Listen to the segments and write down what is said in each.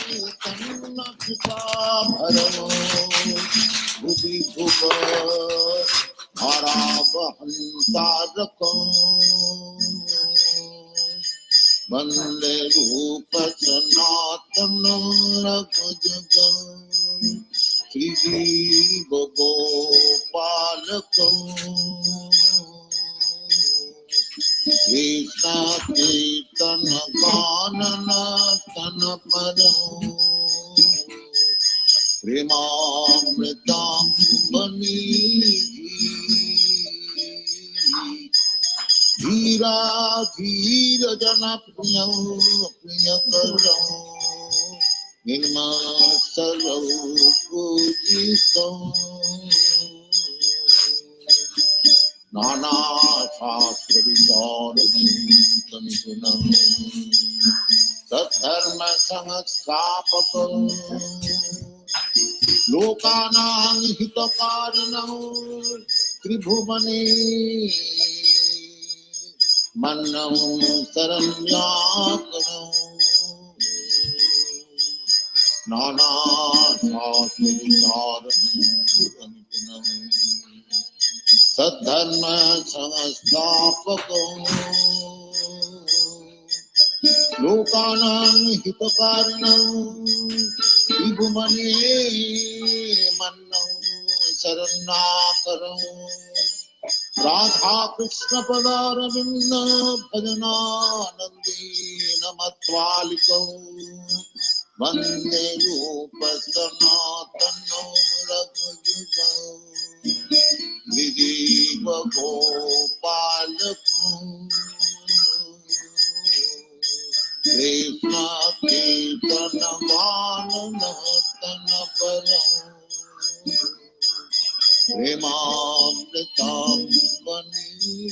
तन्न कृपा भरो भुवि भुव हरावहंतारकम् वन्दे रूप सनातनं रघुजगम् श्रीजीव गोपालकम् कृष्ण कीर्तन गानन तन परम् प्रेमामृतं धीरा धीर जन प्रियं प्रियकरं निर्मलौ पूजितं नाना शास्त्र विचारविदं सद्धर्म संस्थापकं लोकानां हितकारिणं त्रिभुवने मन्नं शरण्याकरं नाना शास्त्र विचारविदं सद्धर्म संस्थापकं लोकानां हितकारिणं त्रिभुवने मन्नं शरण्याकरं राधा कृष्ण पदारविन्द भजनानन्देन मत्वालिकं वन्दे रूप सनातनं रघुयुगम् विजीव गोपालकम् कृष्ण कीर्तन गानन तन परम् प्रेमामृतं वनिधि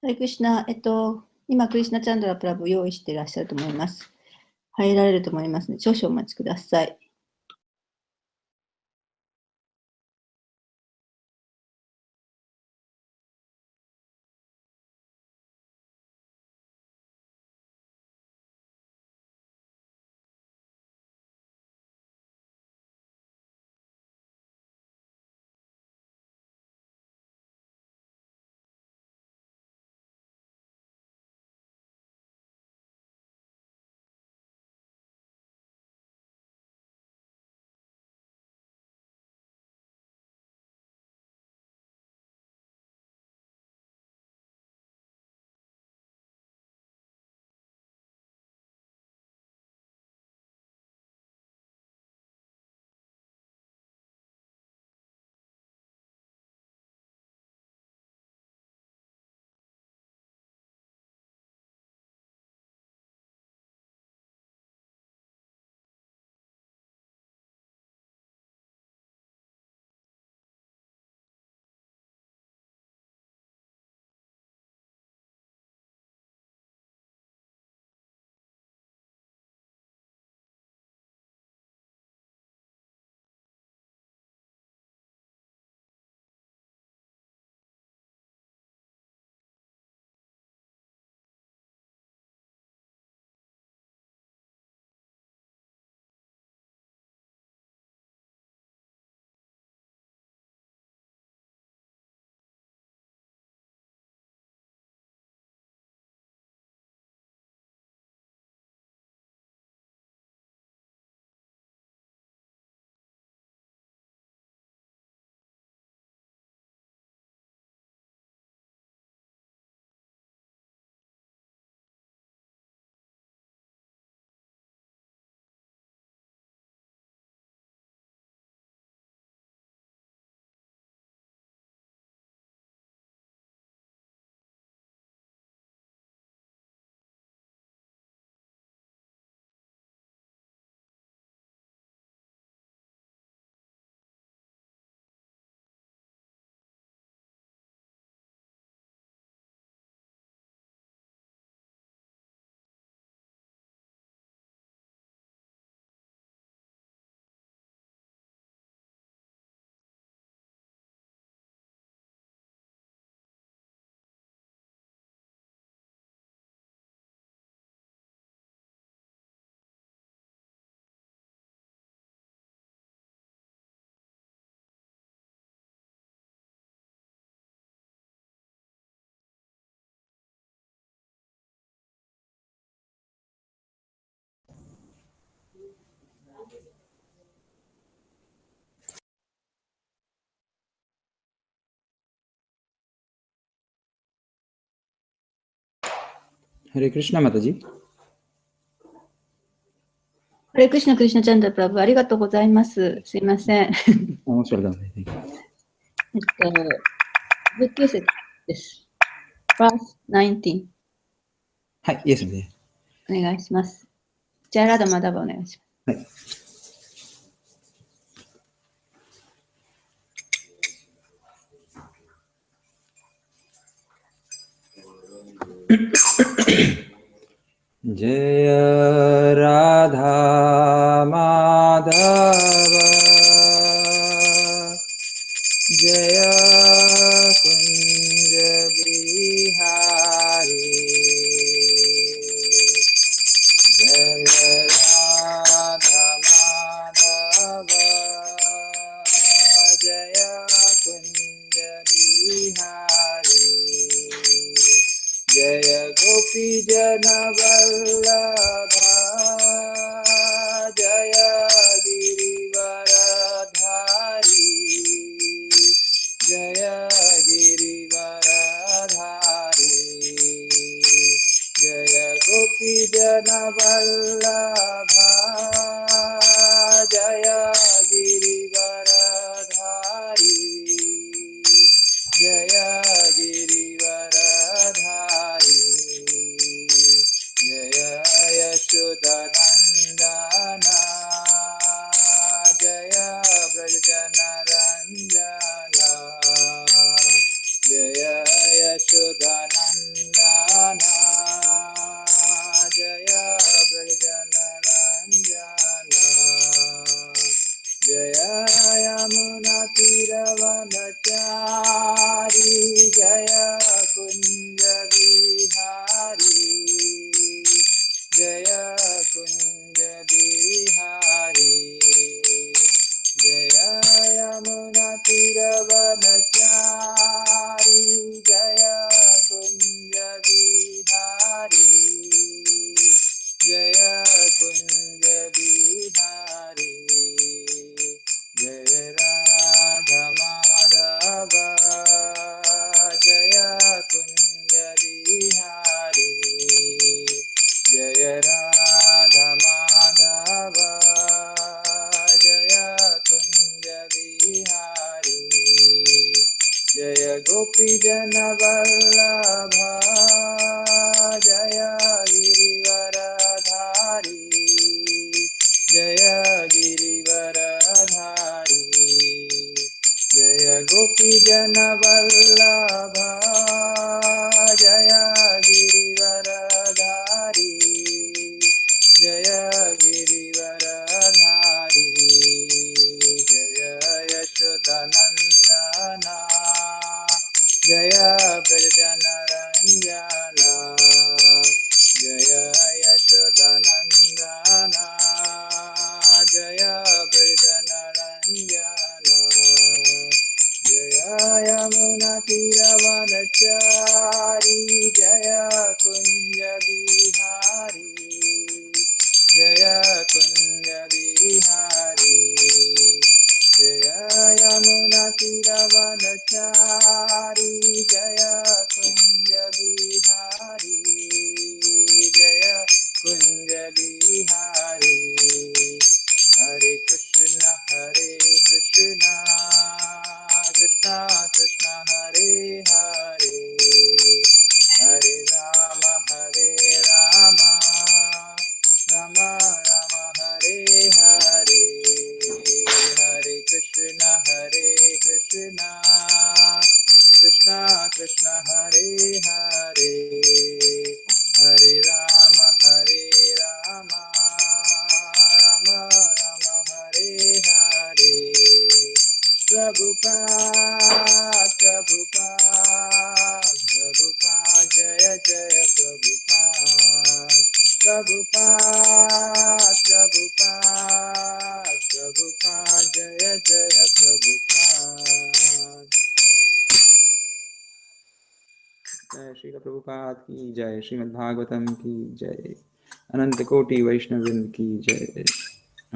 ハレクリシュナ、今、クリシュナチャンドラプラブ用意していらっしゃると思います。入られると思いますので、少々お待ちください。ハレクリシュナマタジ。ハレクリシュナ、クリシュナチャンドラプラブ、ありがとうございます。すいません。面白いだね。19節です。Verse 19。はい、イエスね。お願いします。じゃあ、ラダマダバお願いします。はい。Jaya Radha Madhava Jaya Kunja Bihari Jaya Radha Madhava Jaya Kunja Bihari Jaya Gopi Jana Vallabha Jaya Girivaradhari Jaya Girivaradhari Jaya Gopi Jana Vallabha Jaya Girivaradhari Jaya Girivaradhari Jaya Yashodanandana Jaya Brajanaranjana Jaya Yashodanandana जय ब्रजनरञ्जन जय यमुनातीरवनचारी जय कुञ्जविहारी जय कुञ्जविहारी जय यमुनातीरवनचारी जय कुञ्जविहारी जय कुञ्जविहारी जय राधा माधव जय कुञ्जविहारी जय राधा माधव जय कुञ्जविहारी जय गोपीजनवल्लभ जय गिरिवरधारी जय गिरिवरधारी जय गोपीजनवल्लभ जय गिरिवरधारी जय गिरिवरधारी जय यशोदानन्दना जय ब्रजनरञ्जन जय यशोदानन्दना जय ब्रजनरञ्जन जय यमुनातीरवनचारी जय कुञ्जविहारी जय कुञ्जविहारी जय यमुनातीरवनचारी जय कुञ्जविहारी जय कुञ्जविहारी हरे कृष्ण कृष्ण कृष्ण हरे हरे हरे राम राम राम हरे हरे हरे कृष्ण कृष्ण कृष्ण हरे हरे हरे राम राम राम हरे हरे प्रभुपाद जय जय प्रभुपाद जय जय प्रभुपाद जय श्री प्रभुपाद की जय श्रीमद् भागवतम की जय अनंत कोटि वैष्णववृंद की जय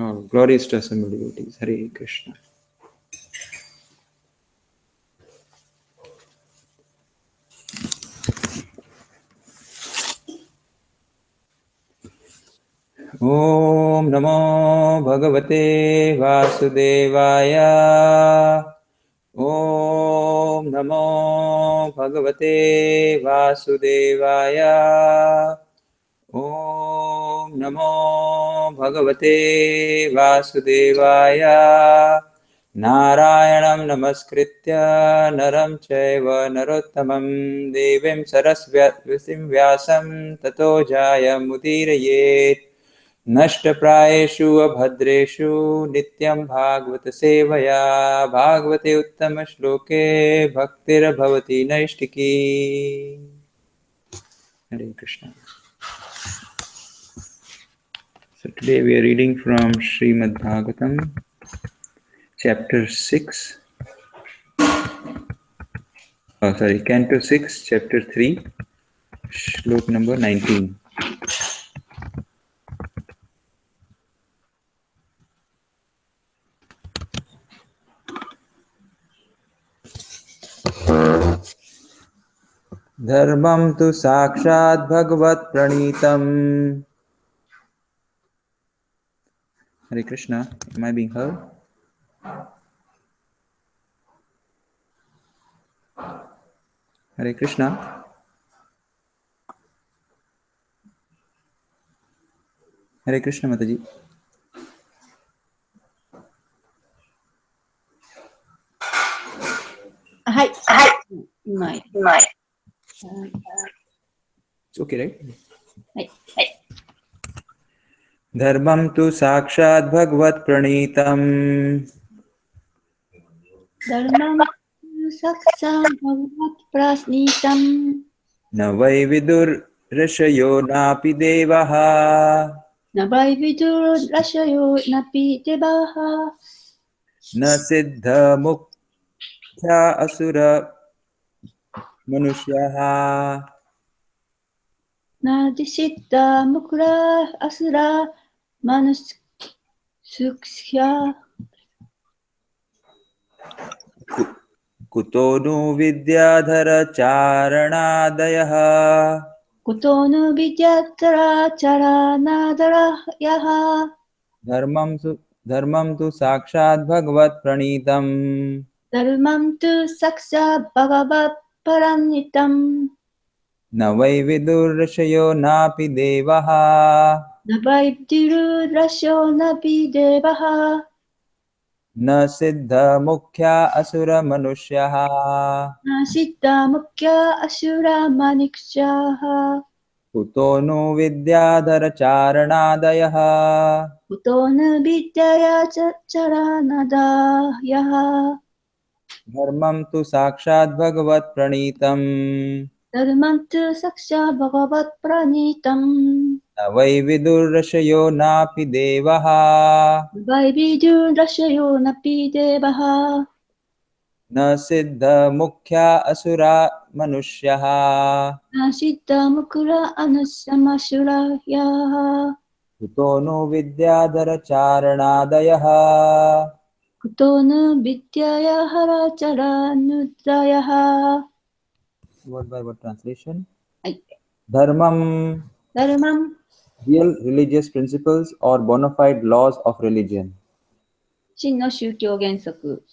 और ग्लोरीज टू assembled devotees हरे कृष्ण ओम नमो भगवते वासुदेवाय ओम नमो भगवते वासुदेवाय ओम नमो भगवते वासुदेवाय नारायणं नमस्कृत्य नरं चैव नरोत्तमं देवीं सरस्वतीं व्यासं ततो जायमुदीरयेत् नष्टप्रायेषु अभद्रेषु नित्यं भागवत सेवया भागवते उत्तमश्लोके भक्तिर्भवति नैष्टिकी हरे Krishna. So today we are reading from Srimad Bhagavatam, chapter 6. Canto 6, chapter 3, shlok number 19. Dharmam tu sakshat bhagavat pranitam. Hare Krishna, am I being heard? Hare Krishna. Hare Krishna Mataji. Hi. Mai. okay, right? はい。はい。 Dharmam tu sakshat bhagvat pranitam Dharmam saksam bhagavat prasnitam na vai vidur rashayo napi devaha navai vidur rashayo napi devaha na siddha muktha asura manusyaha. nadisiddha mukra asura manusuksya Kuto nu vidyadhara charanadayaha kutonu vidyatara charanadara yaha dharmam tu sakshat bhagavat pranitam dharmam tu saksha bhagavat paranitam na vai vidur rashayo napi devaha navai vidur rashayo napi devaha na siddha mukhya asura manusyaha Siddha mukya asura manikshaha kuto nu vidyadhara charanadayaha Utonu vidyaya charanada yaha dharmam tu sakshat bhagavat pranitam Dharmantu saksha bhagavat pranitam na vai vidur rashayo napi devaha Vaividu rashayo napi devaha na siddha mukhya asura manusyaha Siddha mukura anusamashura yaha kuto nu vidyadhara charanadayaha. Utonu vidyaya hara charanudayaha Word by word translation. はい。 Dharmam, Dharmam real religious principles or bona fide laws of religion. 真の宗教原則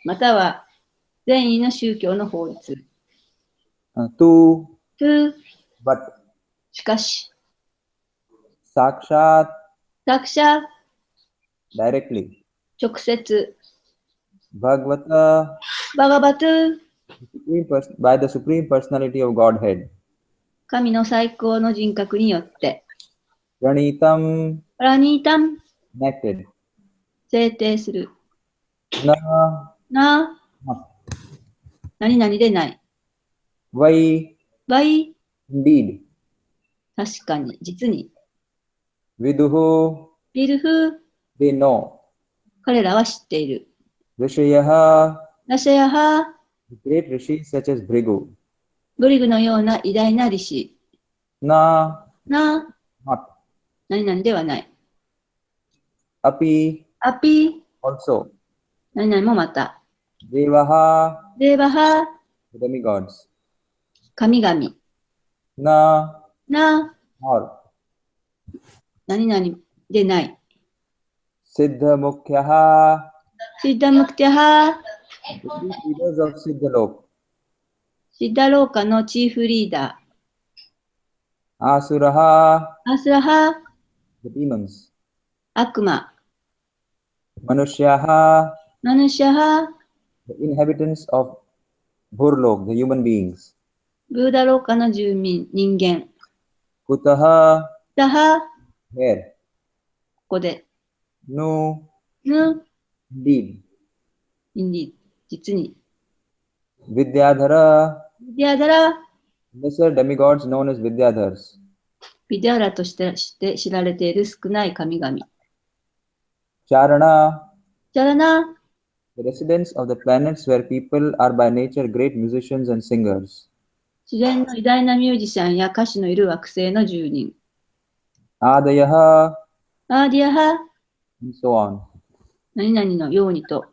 または善意の宗教の法律。To, to but, しかし、 sakshat, 作者、 directly. 直接、 Bhagavata, バガバトゥ、 by the Supreme Personality of Godhead. 神の最高の人格によって、 Pranitam, プラニータン、 connected. 制定する。 Na, な、 not. 何々でない。 Vai, わい、 indeed. 確かに、実に。 Viduhu, ビルフ、 they know. 彼らは知っている。 Rishayaha, ラシャヤハ、 great rishis such as Bhrigu. ブリグのような偉大な利子。 Na, な、 not. 何々ではない。 Api, アピ、 also. 何々もまた。 Devaha, デーバハ、 demigods. 神々。 Na, な、 or. 何々でない。 Siddha Mukhyaha, シッダムクテハ、 the chief leaders of Siddhalok. シッダローカのチーフリーダ Asuraha, ー。アスラハ、 the demons. 悪魔。 Manushyaha, マヌシャハ、 the inhabitants of Bhurlok, the human beings. ブーダローカの住民、人間。 Kutaha, ダハ、 where? ここで。 No, ぬ、 indeed. インディ、実に。 Vidyadhara, ビディアダラ、 lesser demigods known as Vidyadhars. ビディアラとして知られている少ない神々。 Charana, チャラナ、 the residents of the planets where people are by nature great musicians and singers. 自然の偉大なミュージシャンや歌手のいる惑星の住人。 Adayaha, アーディアハ、 and so on. 何々のようにと。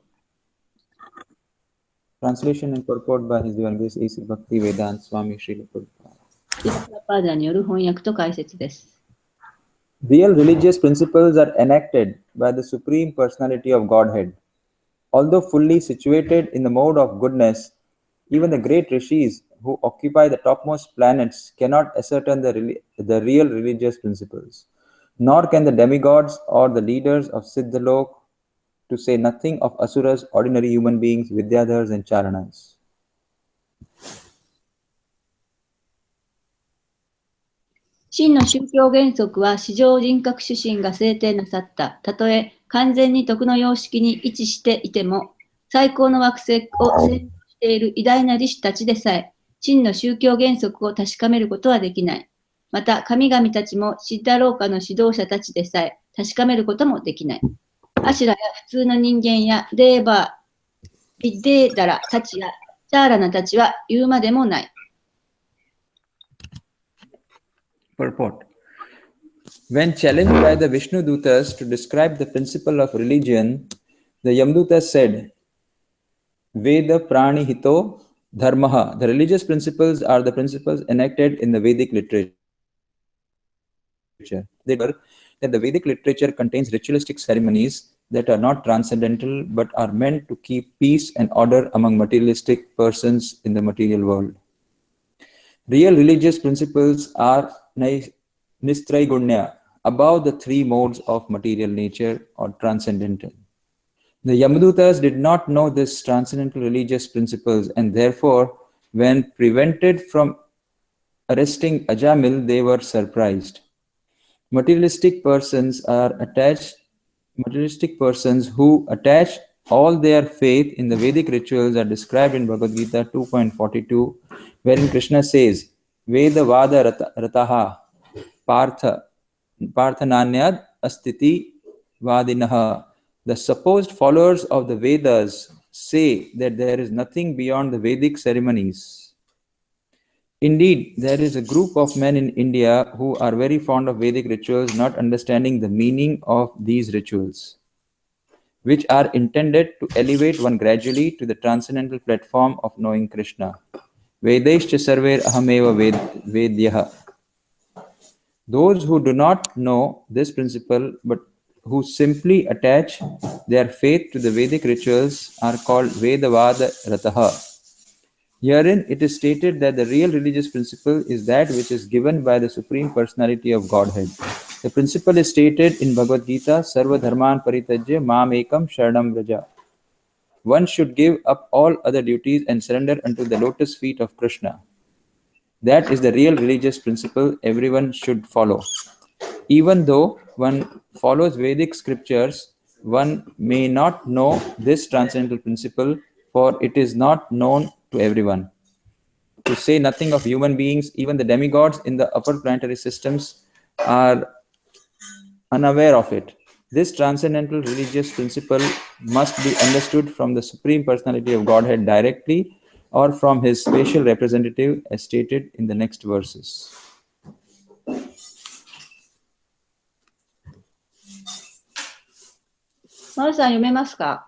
Translation and purport by His Divine Grace A.C. Bhakti Vedanta Swami Srila Prabhupada. シラプラパーダによる翻訳と解説です。 Real religious principles are enacted by the Supreme Personality of Godhead. Although fully situated in the mode of goodness, even the great rishis who occupy the topmost planets cannot ascertain the real religious principles. Nor can the demigods or the leaders of Siddhalok, to say nothing of asuras, ordinary human beings, vidyadhars and charanas. 真の宗教原則は、至上人格主神が制定なさった、たとえ完全に徳の様式に位置していても、最高の惑星を占領している偉大な理士たちでさえ、真の宗教原則を確かめることはできない。また、神々たちもシッダローカの指導者たちでさえ確かめることもできない。アシュラや普通の人間やデーバー、ビデーダラたちやチャーラナたちは言うまでもない。Purport. When challenged by the Vishnu Dutas to describe the principle of religion, the Yamdutas said, Veda Prani Hito Dharmaha. The religious principles are the principles enacted in the Vedic literature. They were that the Vedic literature contains ritualistic ceremonies that are not transcendental but are meant to keep peace and order among materialistic persons in the material world. Real religious principles are Nistraigunya, above the three modes of material nature or transcendental. The Yamadutas did not know this transcendental religious principles, and therefore, when prevented from arresting Ajamil, they were surprised. Materialistic persons who attach all their faith in the Vedic rituals are described in Bhagavad Gita 2.42, wherein Krishna says, Veda Vada Rataha Parthananyad Astiti Vadinaha. The supposed followers of the Vedas say that there is nothing beyond the Vedic ceremonies. Indeed, there is a group of men in India who are very fond of Vedic rituals, not understanding the meaning of these rituals, which are intended to elevate one gradually to the transcendental platform of knowing Krishna. Vedaishcha sarver ahameva vedyaha. Those who do not know this principle but who simply attach their faith to the Vedic rituals are called Vedavada Rataha. Herein it is stated that the real religious principle is that which is given by the Supreme Personality of Godhead. The principle is stated in Bhagavad Gita, Sarva Dharman Paritajya Mam Ekam Sharanam Vraja. One should give up all other duties and surrender unto the lotus feet of Krishna. That is the real religious principle everyone should follow. Even though one follows Vedic scriptures, one may not know this transcendental principle, for it is not known to everyone. To say nothing of human beings, even the demigods in the upper planetary systems are unaware of it. This transcendental religious principle must be understood from the Supreme Personality of Godhead directly or from his spatial representative as stated in the next verses.マルさん読めますか？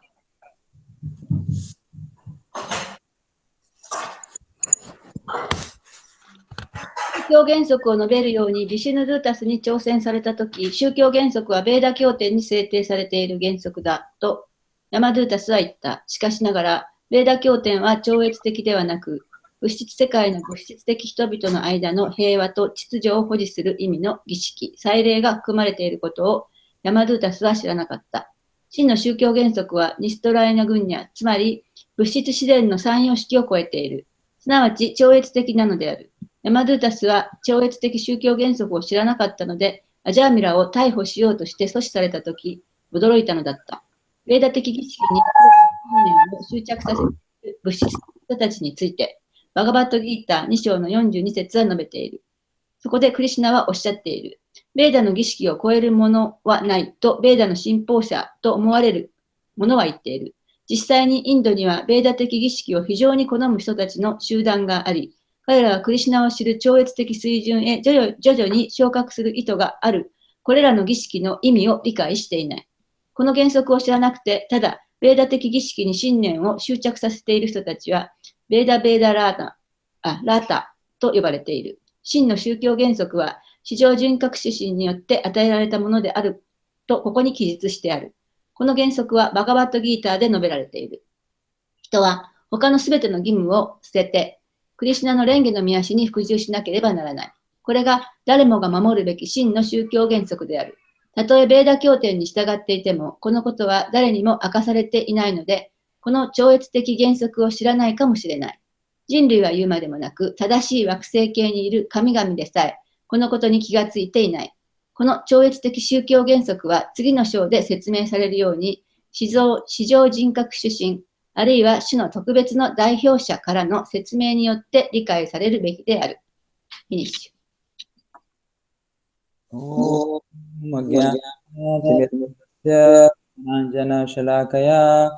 宗教原則を述べるようにビシュヌドゥータスに挑戦されたとき、宗教原則はベーダ経典に制定されている原則だとヤマドゥータスは言った。しかしながら、ベーダ経典は超越的ではなく、物質世界の物質的人々の間の平和と秩序を保持する意味の儀式、祭礼が含まれていることをヤマドゥータスは知らなかった。真の宗教原則はニストライナグンニャ、つまり物質自然の三様式を超えている。すなわち超越的なのである。ヤマドゥータスは超越的宗教原則を知らなかったので、アジャーミラを逮捕しようとして阻止されたとき、驚いたのだった。ベーダ的儀式に信念を執着させる物質の人たちについて、バガバットギーター2章の42節は述べている。そこでクリシュナはおっしゃっている。ベーダの儀式を超えるものはないと、ベーダの信奉者と思われる者は言っている。実際にインドにはベーダ的儀式を非常に好む人たちの集団があり、彼らはクリシュナを知る超越的水準へ徐々に昇格する意図がある。これらの儀式の意味を理解していない。この原則を知らなくて、ただ、ベーダ的儀式に信念を執着させている人たちは、ベーダラータと呼ばれている。真の宗教原則は、至上人格指針によって与えられたものであると、ここに記述してある。この原則はバガバットギーターで述べられている。人は他のすべての義務を捨てて、クリシュナの蓮華の御足に服従しなければならない。これが誰もが守るべき真の宗教原則である。たとえベーダ経典に従っていても、このことは誰にも明かされていないので、この超越的原則を知らないかもしれない。人類は言うまでもなく、正しい惑星系にいる神々でさえ、このことに気がついていない。この超越的宗教原則は次の章で説明されるように、市場人格主神、あるいは種の特別の代表者からの説明によって理解されるべきである。フィニッシュ。オーマギャナティメタヤナンジャナシャラカヤ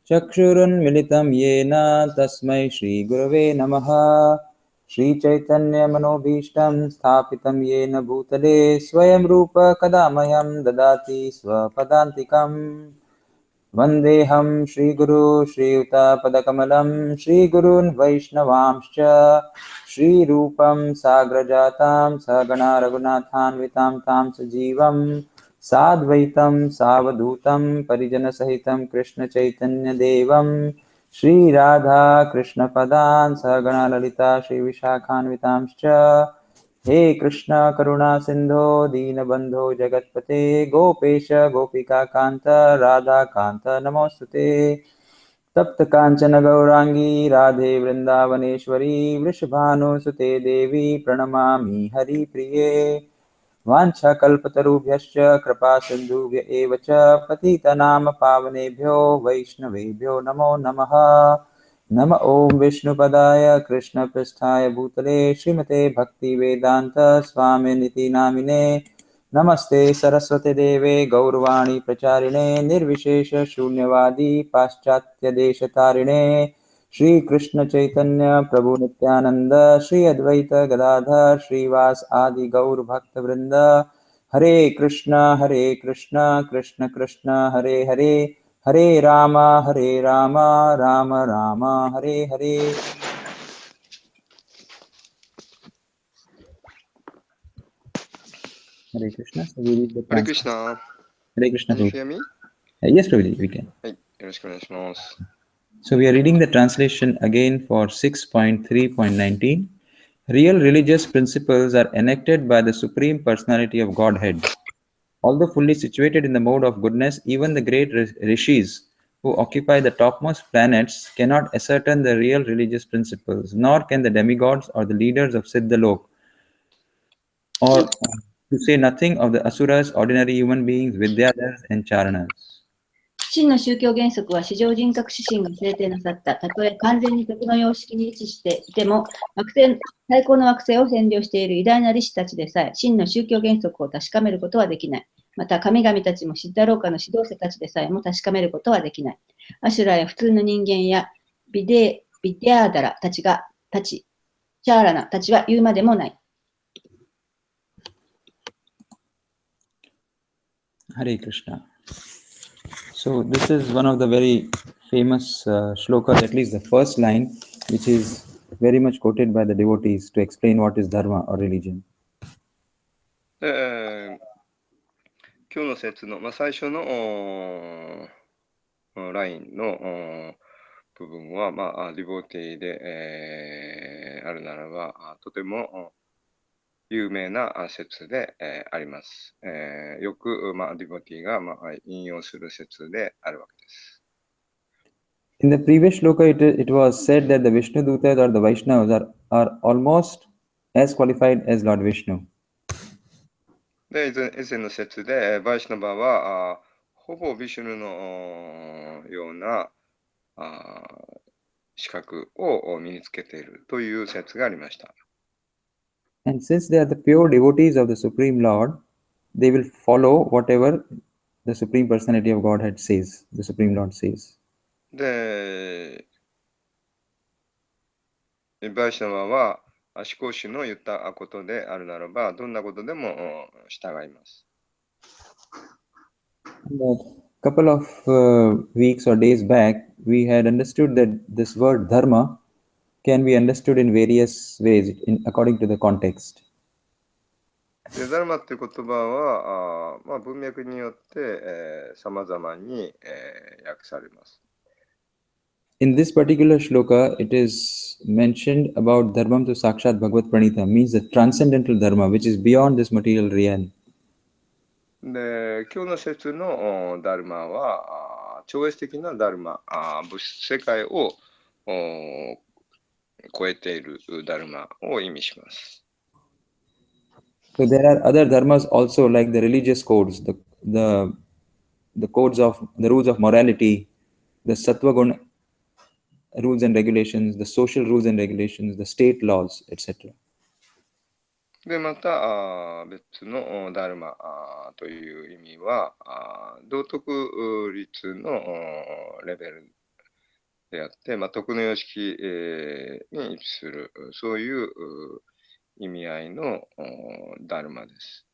チャクシュルンミリタムイェナタスマイシリグラベナマハシリチャイタンヤマノビシタムスタピタムイェナブータレスワヤムルーパカダマヤムダダティスワパダンティカムVandeham Shri Guru Shri Yuta Padakamalam Shri Gurun Vaishnavamscha Shri Rupam Sagrajatam Sagana Raghunathan Vitam Tam Sajivam Sadvaitam Savadutam Parijana Sahitam Krishna Chaitanya Devam Shri Radha Krishna Padan Sagana Lalita Shri Vishakhan Vitamscha हे कृष्ण करुणा सिंधो दीनबंधो जगतपते गोपेश गोपिका कांत राधा कांत नमोस्तुते तप्त कांचन गौरांगी राधे वृंदावनेश्वरी वृषभानुसुते देवी प्रणमामि हरिप्रिये वाञ्छाकल्पतरुभ्यश्च कृपा सिन्धुभ्य एव च पतितनाम पावनेभ्यो वैष्णवेभ्यो नमो नमः नम ओं विष्णुपदाय कृष्णपृष्ठाय भूतले श्रीमते भक्तिवेदान्त स्वामिनिति नामिने नमस्ते सरस्वती देवे गौरवाणी प्रचारिणे निर्विशेष शून्यवादी पाश्चात्यदेशतारिणे श्री कृष्ण चैतन्य प्रभु नित्यानंद श्री अद्वैत गदाधर श्रीवास आदि गौर भक्त वृंद हरे कृष्ण कृष्ण कृष्ण हरे हरे हरे राम राम राम हरे Hare Hare Krishna. So we read the Hare translation. Krishna. Hare Krishna. Can you hear me? Yes, Prabhuji, we can. はい、よろしくお願いします。 So we are reading the translation again for 6.3.19. Real religious principles are enacted by the Supreme Personality of Godhead. Although fully situated in the mode of goodness, even the great rishis who occupy the topmost planets cannot ascertain the real religious principles, nor can the demigods or the leaders of Siddhalok, or to say nothing of the asuras, ordinary human beings, vidyadhars and charanas. 真の宗教原則は市場人格指針が制定なさった、たとえ完全に徳の様式に位置していても、最高の惑星を占領している偉大な理士たちでさえ、真の宗教原則を確かめることはできない。また、神々たちもシッダローカの指導者たちでさえも確かめることはできない。アシュラや普通の人間やビディアーダラたち、チャーラナたちは言うまでもない。Hare Krishna. So this is one of the very famous shlokas, at least the first line, which is very much quoted by the devotees to explain what is dharma or religion. 今日の説の、最初のラインの部分は、ディボティで、あるならば、とても有名な説で、あります。よく、ディボティが、引用する説であるわけです。In the previous shloka, it was said that the Vishnu Dutas or the Vaishnavas are almost as qualified as Lord Vishnu. で、以前の説で、バイシュナバはほぼビシュヌのような資格を身につけているという説がありました。And since they are the pure devotees of the Supreme Lord, they will follow whatever the Supreme Personality of Godhead says, the Supreme Lord says. で、バイシュナバは思考主の言ったことであるならば、どんなことでも従います。A couple of weeks or days back, we had understood that this word dharma can be understood in various ways according to the context. で、ダルマっていう言葉は、文脈によって、様々に、訳されます。In this particular shloka, it is mentioned about dharmam to sakshat bhagavad pranita, means the transcendental dharma, which is beyond this material realm. で、今日の説のダルマは、超越的なダルマ、物質世界を超えているダルマを意味します。So there are other dharmas also, like the religious codes, the codes of the rules of morality, the sattva guna rules and regulations, the social rules and regulations, the state laws, etc. で、また、別のダルマという意味は、道徳律のレベルであって、徳の様式、に位置する、そういう意味合いのダルマです。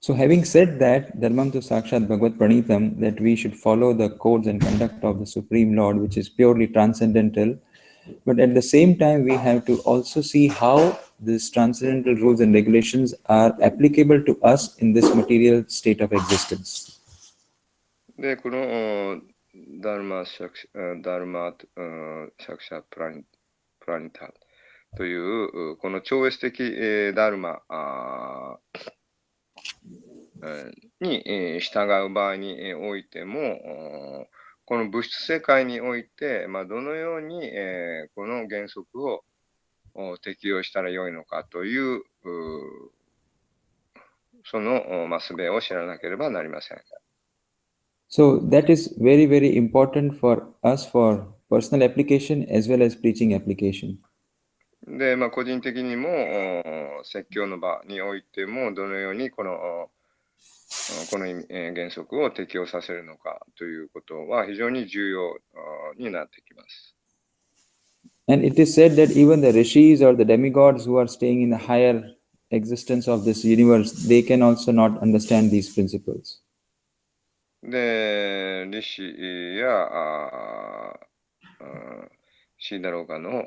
So having said that, Dharmam to Sakshat Bhagavad Pranitam, that we should follow the codes and conduct of the Supreme Lord, which is purely transcendental, but at the same time we have to also see how these transcendental rules and regulations are applicable to us in this material state of existence. で、このダルマシャクシャプラニタというこの超越的ダルマに従う場合においても、この物質世界において、どのようにこの原則を適用したらよいのかというその術を知らなければなりません。So that is very, very important for us for personal application as well as preaching application. で、個人的にも説教の場においてもどのようにこの原則を適用させるのかということは非常に重要になってきます。And it is said that even the rishis or the demigods who are staying in the higher existence of this universe, they can also not understand these principles. で、リシやシーダローガの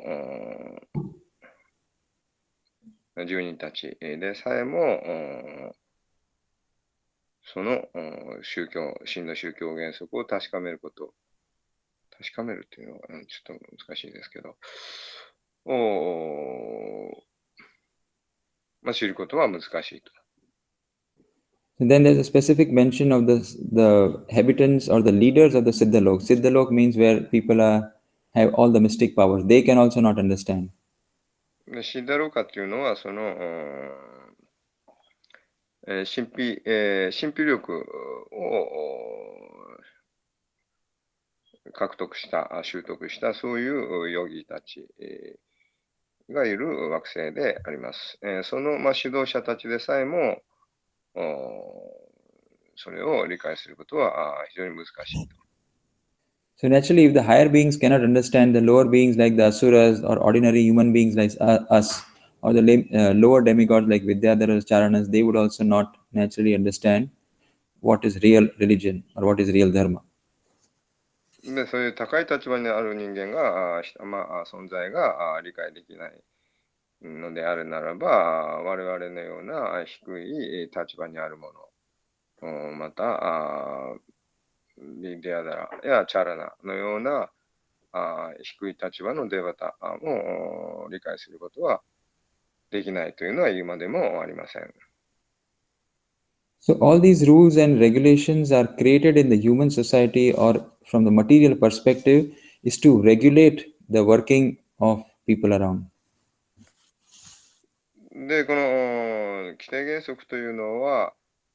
住人たちでさえもその真の宗教原則を確かめるっていうのはちょっと難しいですけど、知ることは難しいと。And then there's a specific mention of the habitants or the leaders of the Siddhalok. Siddhalok means where people have all the mystic powers. They can also not understand. でシーダローカっていうのはその神秘力を習得したそういうヨギたちがいる惑星であります。その指導者たちでさえもそれを理解することは非常に難しいと。So naturally, if the higher beings cannot understand, the lower beings like the asuras or ordinary human beings like us, or the lower demigods like Vidyadharas, Charanas, they would also not naturally understand what is real religion or what is real dharma. で、そういう高い立場にある人間が、存在が理解できないのであるならば、我々のような低い立場にあるもの、また、ビディアダラやチャラナのような低い立場のデバタも理解することはできないというのは言うまでもありません。So all these rules and regulations are created in the human society or from the material perspective is to regulate the working of people around. で、この規定原則というのは、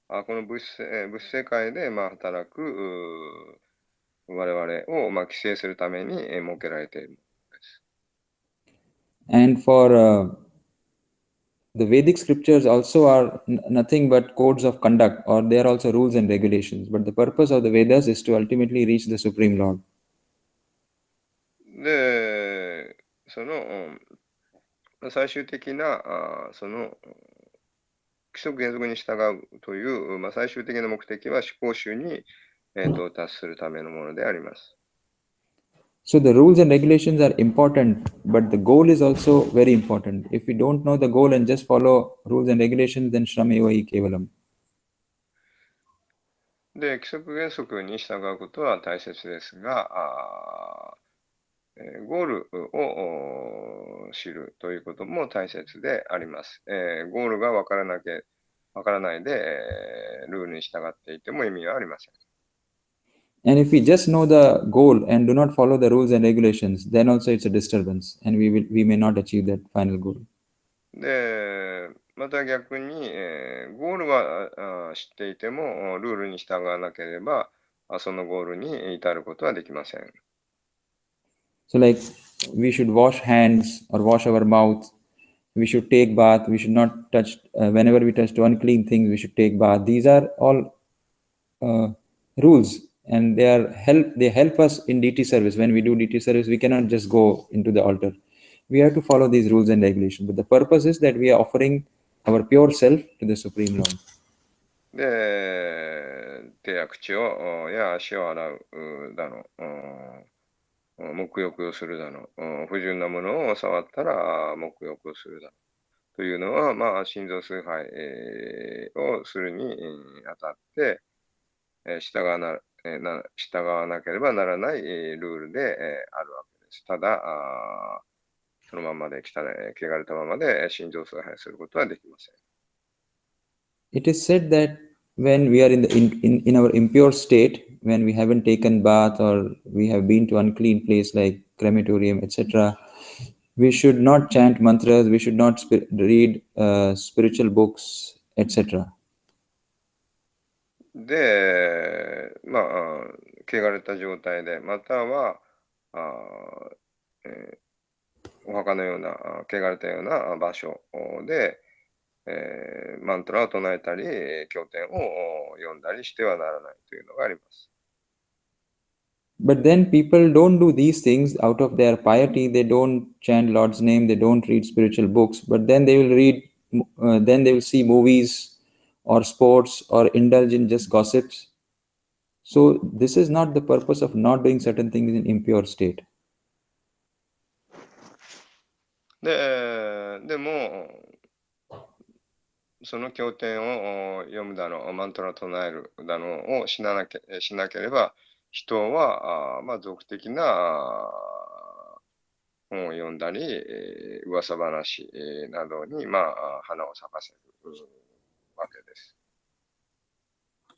この物質世界で働く我々を規制するために設けられているものです。And for the Vedic scriptures also are nothing but codes of conduct, or they are also rules and regulations. But the purpose of the Vedas is to ultimately reach the Supreme Lord. で、その最終的なその規則原則に従うという、最終的な目的は思考集に到達するためのものであります。So the rules and regulations are important, but the goal is also very important. If we don't know the goal and just follow rules and regulations, then shrameva hi kevalam. で、規則原則に従うことは大切ですが、ゴールを知るということも大切であります。ゴールがわからないで、ルールに従っていても意味はありません。And if we just know the goal and do not follow the rules and regulations, then also it's a disturbance, and we may not achieve that final goal. で、また逆に、ゴールは知っていても、ルールに従わなければ、そのゴールに至ることはできません。So, like, we should wash hands or wash our mouth. We should take bath. We should not touch. Whenever we touch to unclean things, we should take bath. These are all rules, and they help us in DT service. When we do DT service, we cannot just go into the altar. We have to follow these rules and regulations. But the purpose is that we are offering our pure self to the Supreme Lord. で、手や口をや足を洗うだの、沐浴をするだの、不純なものを触ったら沐浴をするだの。というのは、まあ、心臓崇拝、をするにあたって、従わなければならない、ルールで、あるわけです。ただ、そのままで汚れたままで心臓崇拝することはできません。It is said that when we are in our impure state, when we haven't taken bath or we have been to unclean place like crematorium, etc., we should not chant mantras, we should not read spiritual books, etc. で、まあ、汚れた状態で、または、お墓のような、汚れたような場所で、マントラを唱えたり、経典を読んだりしてはならないというのがあります。But then people don't do these things out of their piety. They don't chant Lord's name. They don't read spiritual books. But then they will then they will see movies or sports or indulge in just gossips. So this is not the purpose of not doing certain things in impure state. でも、その経典を読むだの、マントラを唱えるだのをしなければ、人は、まあ、俗的な本を読んだり、噂話などに、まあ、花を咲かせるわけです。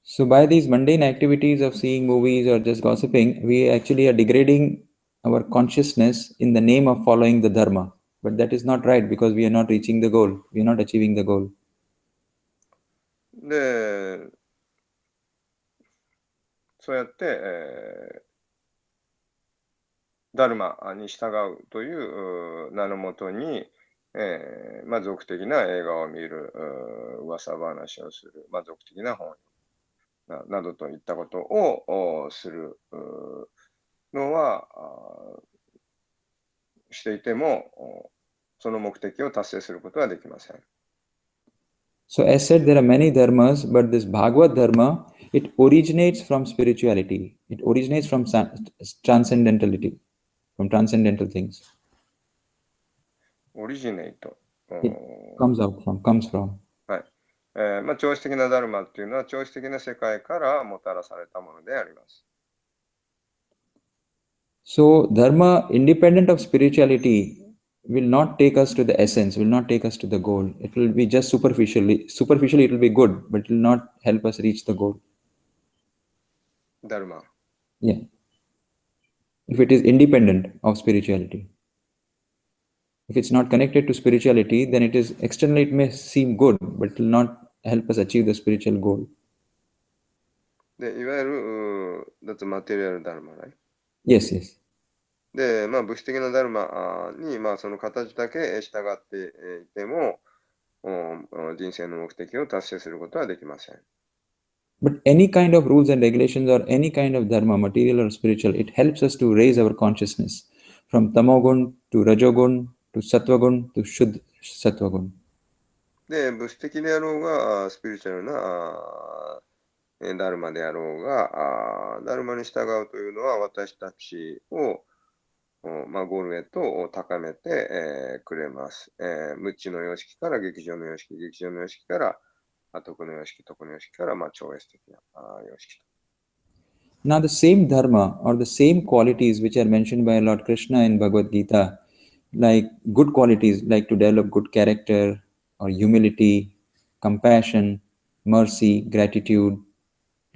So by these mundane activities of seeing movies or just gossiping, we actually are degrading our consciousness in the name of following the dharma. But that is not right because we are not reaching the goal. We are not achieving the goal. で、そうやって、ダルマに従うという名のもとに、まあ、俗的な映画を見る、噂話をする、まあ、俗的な本などといったことをするのはしていても、その目的を達成することはできません。So as said, there are many dharmas, but this Bhagavad Dharma, it originates from spirituality. It originates from transcendentality, from transcendental things. Originate. It comes from. はい。まあ、超越的なダルマっていうのは、超越的な世界からもたらされたものであります。So dharma, independent of spirituality, will not take us to the essence, will not take us to the goal. It will be just superficially it will be good, but it will not help us reach the goal. ダルマ。Yeah. If it is independent of spirituality. If it's not connected to spirituality, then externally it may seem good, but it will not help us achieve the spiritual goal. で、いわゆる、that's material dharma, right? Yes, yes. で、まあ、物質的なダルマに、まあ、その形だけ従っていても、人生の目的を達成することはできません。But any kind of rules and regulations or any kind of dharma, material or spiritual, it helps us to raise our consciousness from tamogun to rajogun to sattvagun to shuddha sattvagun. で、物質的であろうが、スピリチュアルなダルマであろうが、ダルマに従うというのは私たちを、まあ、ゴールへと高めて、くれます。無知の様式から劇場の様式、劇場の様式から徳の様式、徳の様式から、まあ、超越的な様式。Now the same dharma or the same qualities which are mentioned by Lord Krishna in Bhagavad Gita, like good qualities like to develop good character or humility, compassion, mercy, gratitude,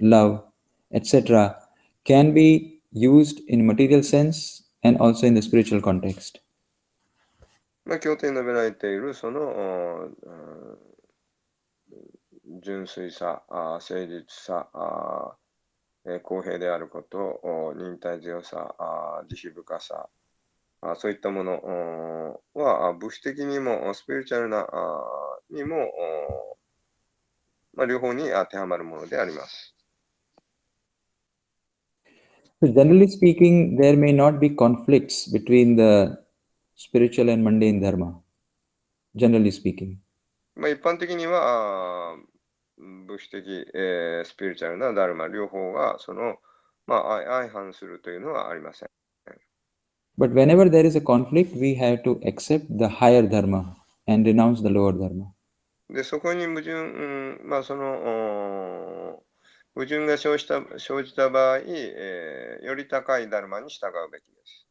love, etc., can be used in material sense and also in the spiritual context. まあ、経典に述べられているその純粋さ、誠実さ、公平であること、忍耐強さ、慈悲深さ、そういったものは物質的にもスピリチュアルなにも、まあ、両方に当てはまるものであります。So generally speaking, there may not be conflicts between the spiritual and mundane dharma. Generally speaking. まあ、一般的には物質的、スピリチュアルなダルマ両方がその、まあ、相反するというのはありません。But whenever there is a conflict, we have to accept the higher dharma and renounce the lower dharma. で、そこに矛盾、まあ、その矛盾が生じた場合、より高いダルマに従うべきです。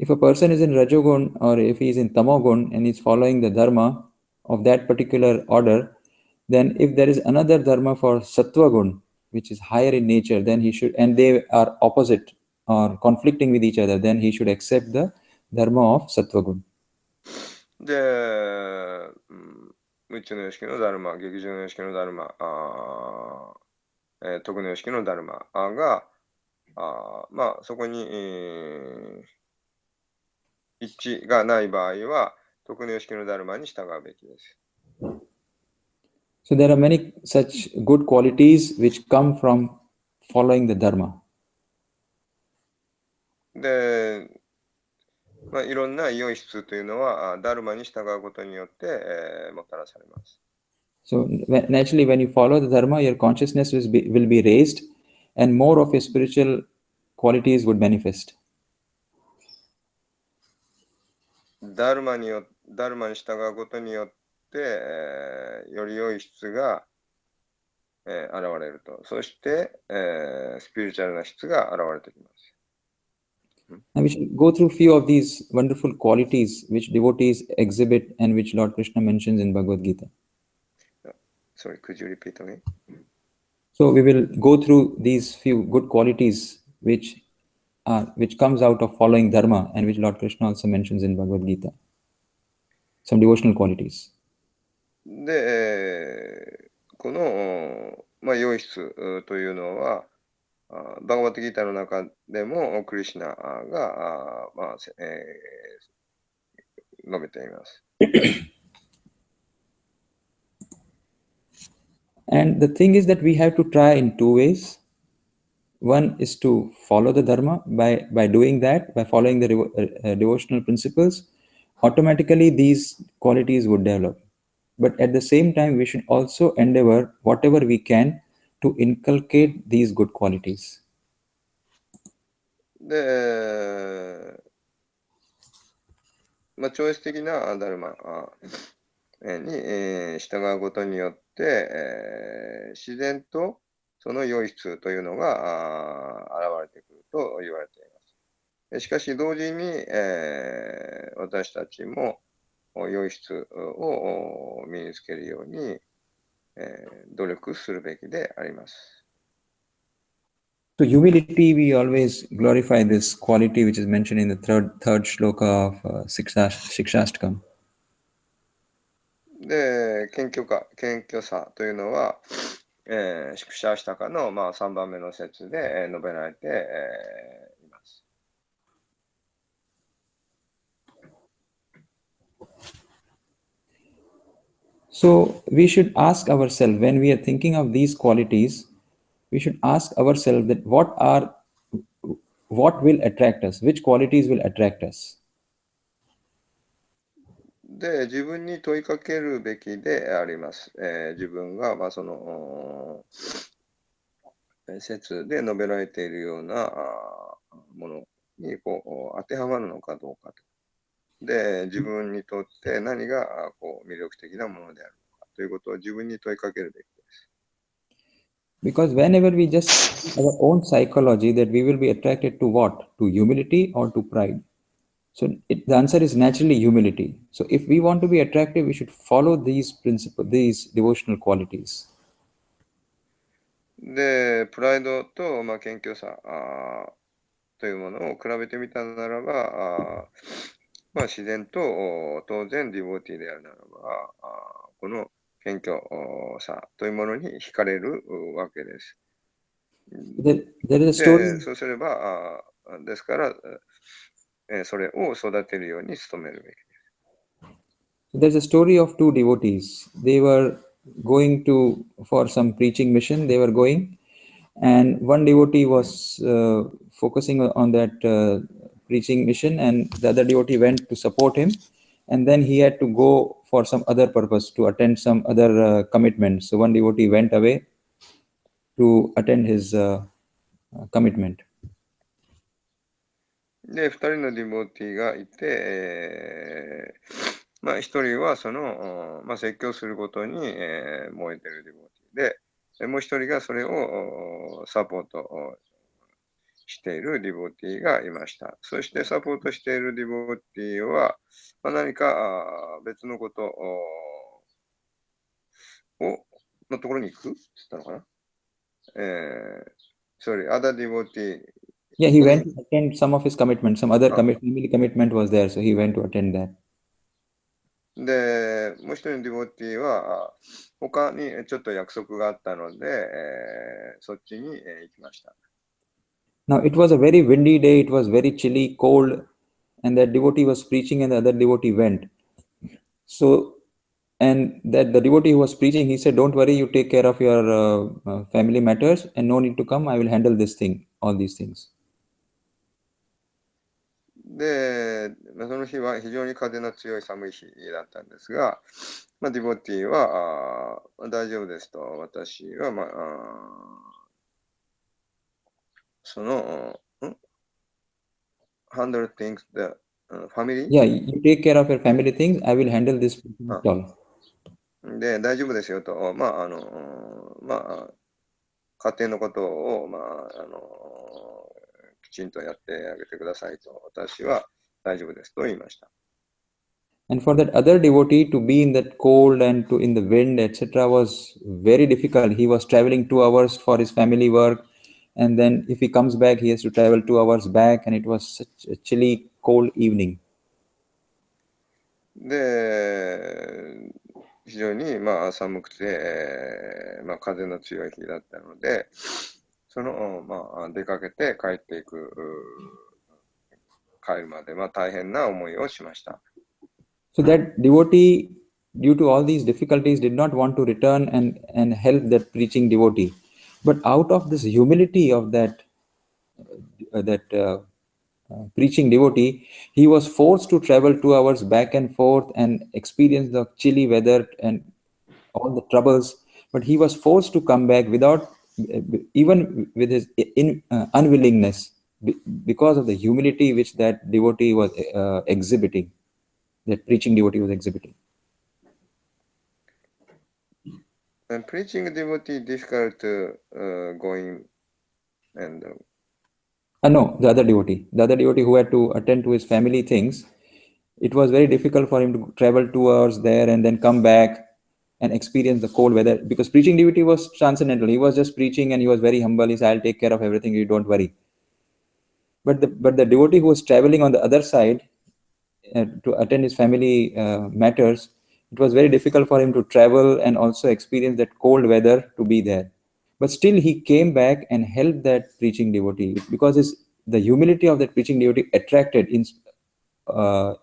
If a person is in Rajogun or if he is in Tamogun and is following the dharma of that particular order, then if there is another dharma for Sattvagun, which is higher in nature, then he should, and they are opposite or conflicting with each other, then he should accept the dharma of Sattvagun. で、宇宙の様式のダルマ、劇場の様式のダルマ、徳の様式のダルマが、まあ、そこに、一致がない場合は、徳の様式のダルマに従うべきです。So there are many such good qualities which come from following the dharma. で、まあ、いろんな良い質というのは、ダルマに従うことによって、もたらされます。So naturally, when you follow the dharma, your consciousness will be raised, and more of your spiritual qualities would manifest. ダルマに従うことによって、より良い質が、現れると。そして、スピリチュアルな質が現れてきます。And we should go through few of these wonderful qualities which devotees exhibit and which Lord Krishna mentions in Bhagavad Gita. Sorry, could you repeat again? So we will go through these few good qualities which comes out of following dharma and which Lord Krishna also mentions in Bhagavad Gita. Some devotional qualities. で、この、まあ、良い質というのは、バガバットギーターの中でもクリシュナが、まあ述べています。And the thing is that we have to try in two ways. One is to follow the dharma. By doing that, by following the devotional principles, automatically these qualities would develop. But at the same time, we should also endeavor whatever we can to inculcate these good qualities. で、まあ、超越的なダルマに従うことによって、自然とその良い質というのが現れてくると言われています。しかし同時に、私たちも良い質を身につけるように、努力するべきであります。So humility, we always glorify this quality which is mentioned in the third shloka of Shikshashtakam. で、謙虚さというのは、シクシャーシタカの、まあ、3番目の説で、述べられて、います。So we should ask ourselves, when we are thinking of these qualities, we should ask ourselves that what will attract us, which qualities will attract us. で、自分に問いかけるべきであります。自分が、まあ、その説で述べられているようなものにこう当てはまるのかどうかと。で、自分にとって何がこう魅力的なものであるのかということを自分に問いかけるべきです。Because whenever we just our own psychology, that we will be attracted to what? To humility or to pride? So the answer is naturally humility. So if we want to be attractive, we should follow these principles, these devotional qualities. で、プライドと、まあ、謙虚さというものを比べてみたならば、まあ、自然と当然ディボーティーであるならば、この謙虚さというものに惹かれるわけです。There is a story. で、そうすれば、ですから、それを育てるように努めるべきです。There's a story of two devotees. They were going for some preaching mission. They were going, and one devotee was focusing on that preaching mission, and the other devotee went to support him. And then he had to go for some other purpose to attend some other commitment. So one devotee went away to attend his commitment. で、二人のディボティがいて、まあ、一人はその、まあ、説教することに、燃えてるディボティで、もう一人がそれをサポートしているディボティがいました。そしてサポートしているディボティは、まあ、何か別のことのところに行くって言ったのかな？Sorry, other devotee. Yeah, he went to attend some of his commitments. Some other family commitment was there, so he went to attend that. で、もう一人のディボティは、他にちょっと約束があったので、そっちに行きました。Now, it was a very windy day, it was very chilly, cold, and that devotee was preaching and the other devotee went. So, and that the devotee who was preaching, he said, don't worry, you take care of your family matters and no need to come, I will handle this thing, all these things. で、その日は非常に風の強い寒い日だったんですが、まあ、ディボティは大丈夫ですと、私は、まあ、その、handle things, the family? Yeah, you take care of your family things, I will handle this all. で、大丈夫ですよと、まあ、まあ、家庭のことを、まあ、きちんとやってあげてくださいと、私は大丈夫ですと言いました。And for that other devotee to be in that cold and to in the wind, etc., was very difficult. He was traveling 2 hours for his family work, and then if he comes back, he has to travel 2 hours back, and it was such a chilly, cold evening. で、非常にまあ寒くて、まあ、風の強い日だったので、その、まあ、出かけて帰っていく、帰るまで、まあ、大変な思いをしました。So that devotee, due to all these difficulties, did not want to return and help that preaching devotee. But out of this humility of that preaching devotee, he was forced to travel 2 hours back and forth and experience the chilly weather and all the troubles. But he was forced to come back without, even with his unwillingness, because of the humility which that devotee was exhibiting, that preaching devotee was exhibiting. And preaching devotee difficult going and No, the other devotee who had to attend to his family things, it was very difficult for him to travel 2 hours there and then come back and experience the cold weather, because preaching devotee was transcendental. He was just preaching and he was very humble. He said, I'll take care of everything, you don't worry. But the devotee who was traveling on the other side to attend his family matters, it was very difficult for him to travel and also experience that cold weather to be there. But still he came back and helped that preaching devotee, because the humility of that preaching devotee attracted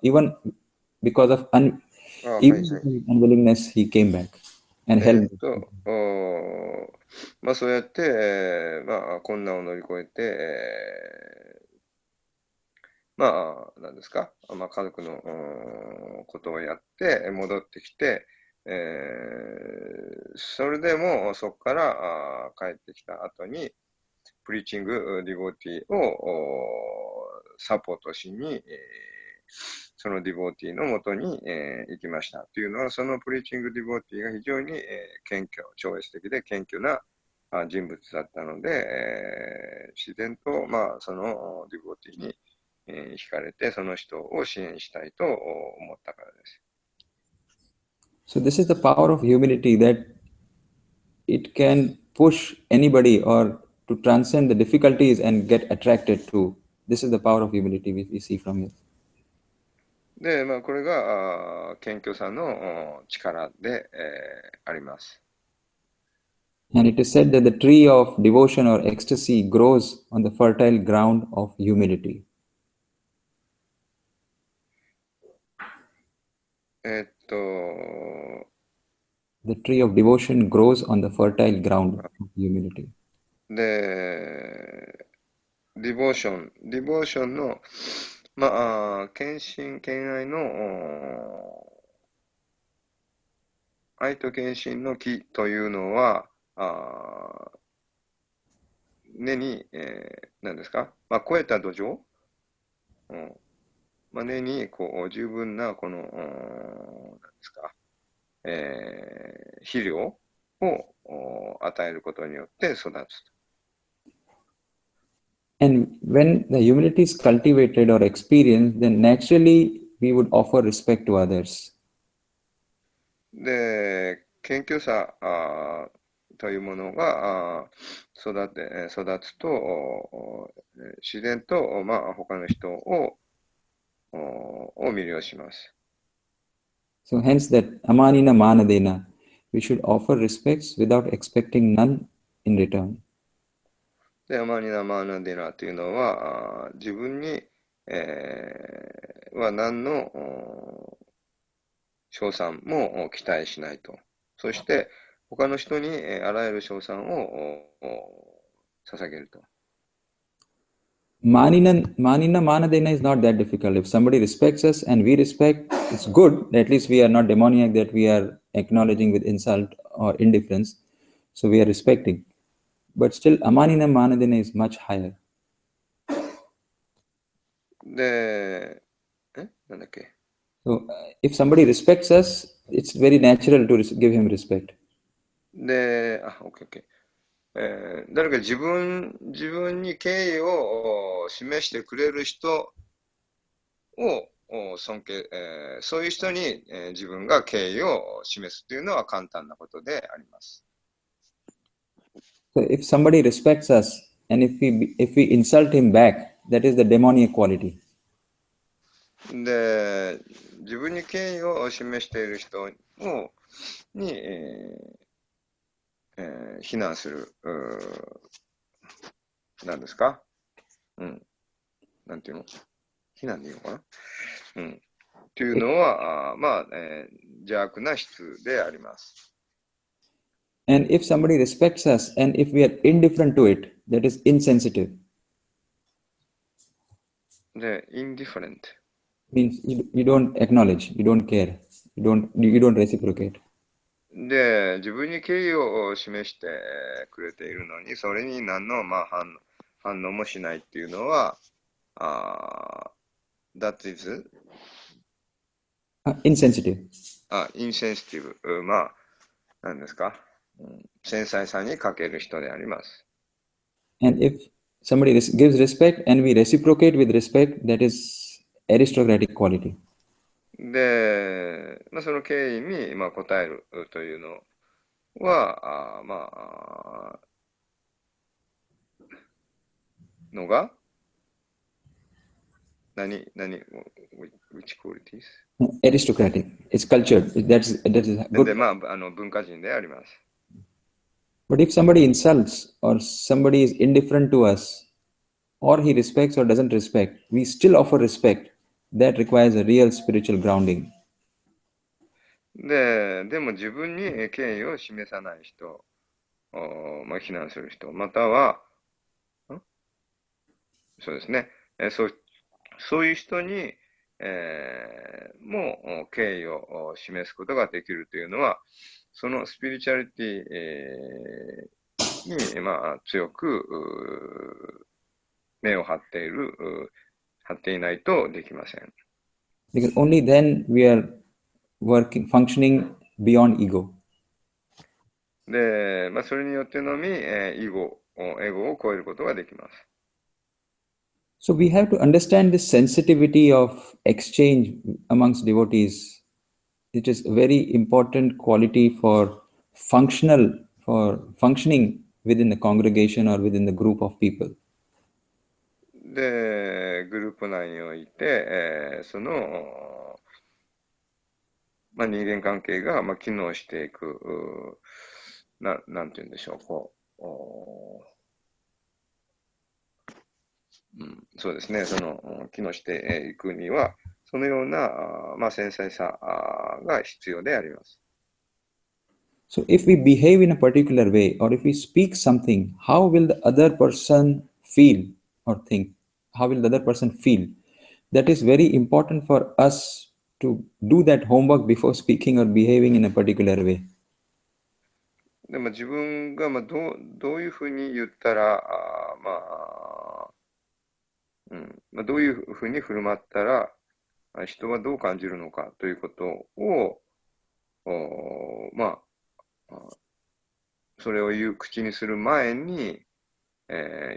even because of unwillingness, he came back and helped. まあ、そうやって、まあ、困難を乗り越えて、まあ、何ですか、まあ、家族のことをやって戻ってきて、それでもそこから帰ってきた後に、プリーチングディボティをサポートしに、そのディボティのもとに、行きましたというのは、そのプリーチングディボティが非常に、謙虚、超越的で謙虚な人物だったので、自然と、まあ、そのディボティに、惹かれて、その人を支援したいと思ったからです。So this is the power of humility, that it can push anybody or to transcend the difficulties and get attracted to. This is the power of humility we see from here. で、これが謙虚さの力で、あります。And it is said that the tree of devotion or ecstasy grows on the fertile ground of humility. えっと、 The tree of devotion grows on the fertile ground of humility. で、ディボーションの、献身、敬愛の、愛と献身の木というのは、根に、何ですか、肥えた土壌、根に十分なこの、何ですか、肥料を与えることによって育つ。And when the humility is cultivated or experienced, then naturally we would offer respect to others. で、謙虚さというものが育つと、自然と、他の人を魅了します。So hence that amanina manadena, we should offer respects without expecting none in return. で、アマニナマーナデナというのは、自分に、は何の称賛も期待しないと。そして、他の人にあらゆる称賛を捧げると。Manina manadena is not that difficult. If somebody respects us and we respect, it's good. At least we are not demoniac that we are acknowledging with insult or indifference. So we are respecting. But still, amanina manadena is much higher. で、なんだっけ。So if somebody respects us, it's very natural to give him respect. で、OK。誰か自分に敬意を示してくれる人を尊敬、そういう人に、自分が敬意を示すというのは簡単なことであります。So if somebody respects us and if we insult him back, that is the demoniac quality. で、自分に敬意を示している人に、非難する、何ですか？なんていうの？非難でいいのかな？というのは、邪悪な質であります。And if somebody respects us and if we are indifferent to it, that is insensitive. で、indifferent Means you don't acknowledge, you don't care, you don't reciprocate. で、自分に敬意を示してくれているのに、それに何の、反応もしないっていうのは、that is insensitive. insensitive。何ですか？繊細さに欠ける人であります。And if somebody gives respect and we reciprocate with respect, that is aristocratic quality. で、その敬意に、応えるというのは、のが、which qualities? Aristocratic. It's cultured. That is good. で、文化人であります。But if somebody insults or somebody is indifferent to us, or he respects or doesn't respect, we still offer respect. That requires a real spiritual grounding. でも自分に敬意を示さない人、非難する人、または、そうですね、そういう人に、もう敬意を示すことができるというのは、そのスピリチュアリティに、強く目を張っていないとできません。Because only then we are functioning beyond ego. で、それによってのみ、エゴを超えることができます。So we have to understand this sensitivity of exchange amongst devotees. It is a very important quality for functioning within the congregation or within the group of people. で、グループ内において、その人間関係が、機能していく、なんて言うんでしょう、そうですね、機能していくには、そのような、繊細さが必要であります。So if we behave in a particular way, or if we speak something, how will the other person feel or think? How will the other person feel? That is very important for us to do that homework before speaking or behaving in a particular way. で自分がどういうふうに言ったら、どういうふうに振る舞ったら、人はどう感じるのかということを、それを口にする前に、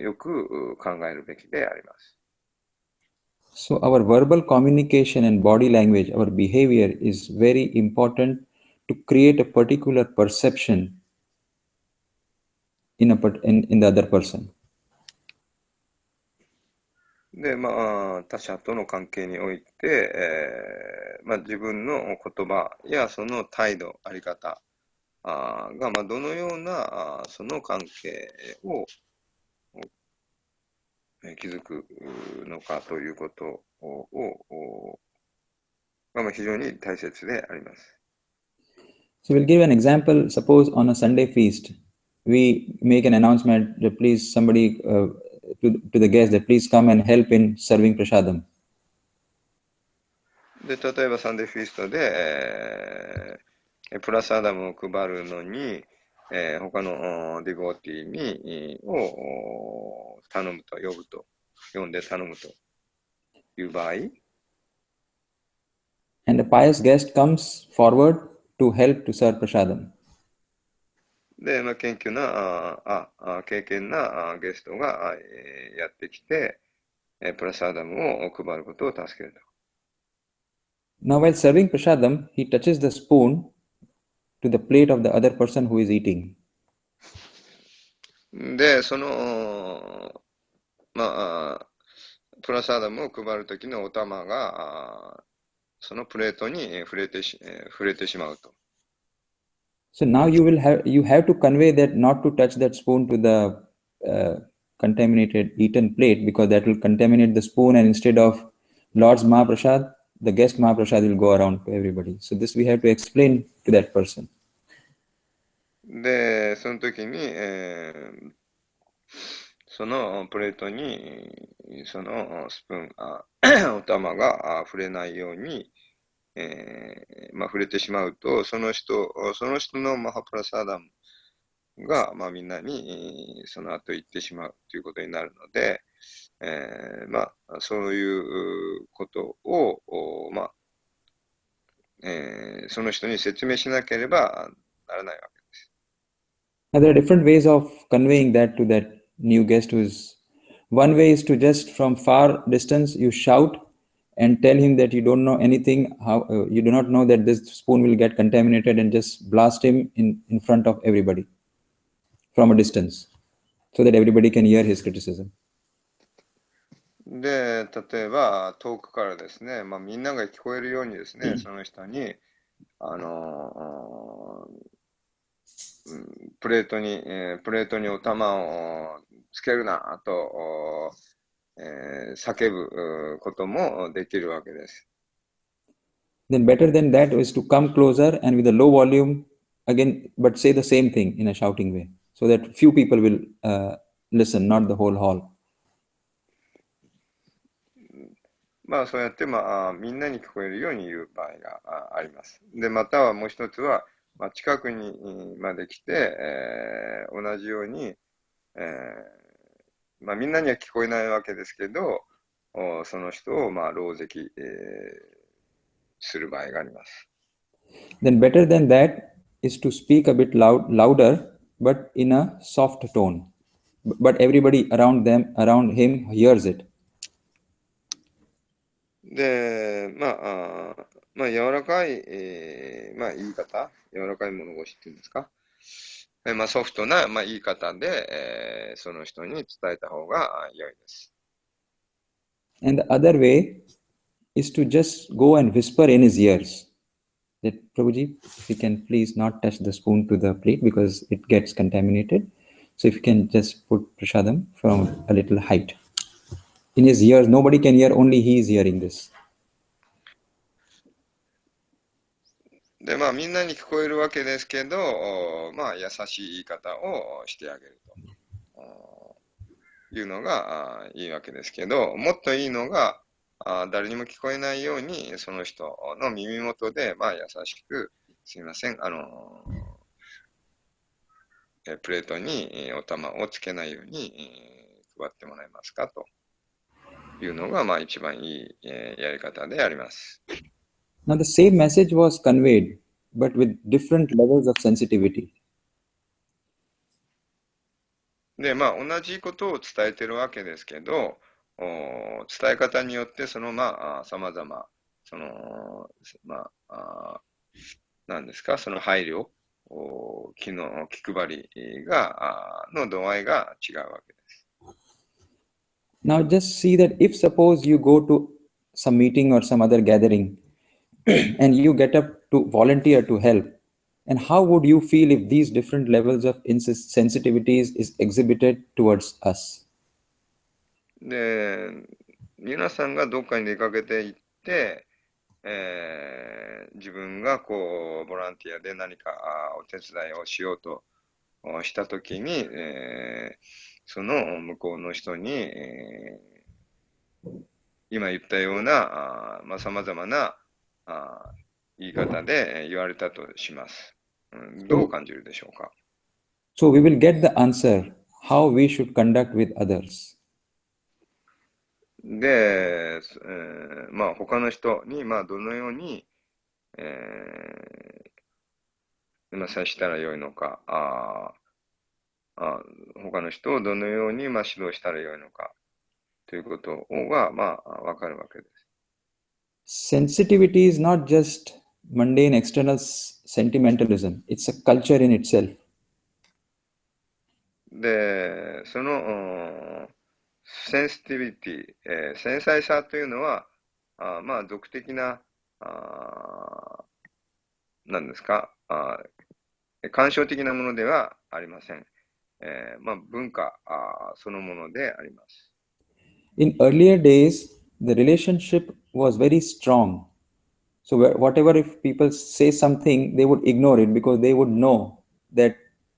よく考えるべきであります。So our verbal communication and body language, our behavior is very important to create a particular perception in the other person. で、他者との関係において、自分の言葉やその態度、あり方が、どのようなその関係を築くのかということが非常に大切であります。So we'll give an example. Suppose on a Sunday feast, we make an announcement that please somebody to the guests that please come and help in serving prasadam. で、例えばサンデーフィーストで、プラスアダムを配るのに、他のディボーティーにを呼んで頼むという場合、And a pious guest comes forward to help to serve prasadam. で、経験なゲストがやってきて、プラスアダムを配ることを助けると。Now, while serving prasadam, he touches the spoon to the plate of the other person who is eating. で、プラスアダムを配るときのお玉が、そのプレートに触れてしまうと。So now you have to convey that not to touch that spoon to the contaminated eaten plate, because that will contaminate the spoon, and instead of Lord's Mahaprasad, the guest Mahaprasad will go around to everybody. So this we have to explain to that person. で、その時に、そのプレートにそのスプーンお玉が触れないように、触れてしまうと、その人のマハプラサダムが、みんなにその後言ってしまうということになるので、そういうことを、その人に説明しなければならないわけです。Now there are different ways of conveying that to that new guest. One way is to just from far distance you shout and tell him that you don't know anything, you do not know that this spoon will get contaminated, and just blast him in front of everybody from a distance, so that everybody can hear his criticism. で、例えば遠くからですね、みんなが聞こえるようにですね、その人にプレートにお玉をつけるなと、叫ぶこともできるわけです。Then better than that is to come closer and with a low volume again, but say the same thing in a shouting way, so that few people will listen, not the whole hall. そうやって、みんなに聞こえるように言う場合があります。で、またはもう一つは、近くにまで来て、同じように、みんなには聞こえないわけですけど、その人を狼藉、する場合があります。Then better than that is to speak a bit louder, but in a soft tone. But everybody around him hears it. で、柔らかい、言い方、柔らかい物腰っていうんですか。ソフトな、言い方で、その人に伝えた方が良いです。And the other way is to just go and whisper in his ears. That Prabhuji, if you can please not touch the spoon to the plate because it gets contaminated. So if you can just put prasadam from a little height. In his ears, nobody can hear, only he is hearing this. で、まあ、みんなに聞こえるわけですけど、まあ、優しい言い方をしてあげるというのがいいわけですけど、もっといいのが、誰にも聞こえないように、その人の耳元で、まあ、優しく、すいません、プレートにお玉をつけないように配ってもらえますかというのが、まあ、一番いいやり方であります。Now the same message was conveyed, but with different levels of sensitivity. で、まあ、同じことを伝えてるわけですけど、伝え方によって、その、まあ、様々、その、まあ、何ですか、その配慮、気配りの度合いが違うわけです。Now just see that if suppose you go to some meeting or some other gathering and you get up to volunteer to help, and how would you feel if these different levels of sensitivities is exhibited towards us? で、皆さんがどっかに出かけていって、自分がこう、ボランティアで何かお手伝いをしようとしたときに、その向こうの人に、今言ったような、まあ、様々な言い方で言われたとします。どう感じるでしょうか？ So we will get the answer how we should conduct with others. で、まあ、他の人に、まあ、どのように、まあ、接したらよいのか、他の人をどのように、まあ、指導したらよいのか、ということが、まあ、わかるわけです。Sensitivity is not just mundane external sentimentalism. It's a culture in itself. で、その、センシティビティ、繊細さというのは、まあ、俗的な、何ですか、感傷的なものではありません。まあ、文化そのものであります。In earlier days, the relationship was very strong. So whatever if people say something, they would ignore it because they would know that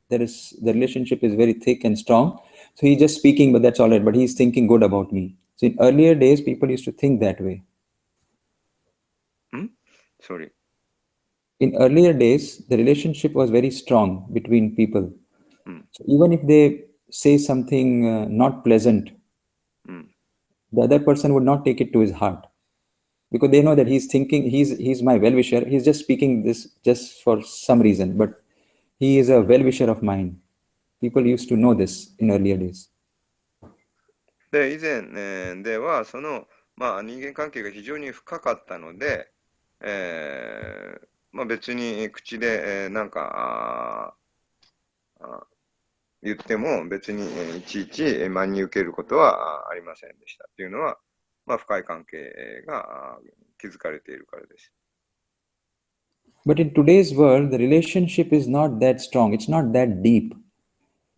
the relationship is very thick and strong. So he's just speaking, but that's all right. But he's thinking good about me. So in earlier days, people used to think that way. Sorry. In earlier days, the relationship was very strong between people. So even if they say something not pleasant, the other person would not take it to his heart because they know that he's thinking he's my well-wisher. He's just speaking this just for some reason, but he is a well-wisher of mine. People used to know this in earlier days. で、以前、では、その、まあ、人間関係が非常に深かったので、まあ、別に口で、なんか言っても別にいちいち真に受けることはありませんでした。というのは、まあ、深い関係が築かれているからです。But in today's world, the relationship is not that strong. It's not that deep.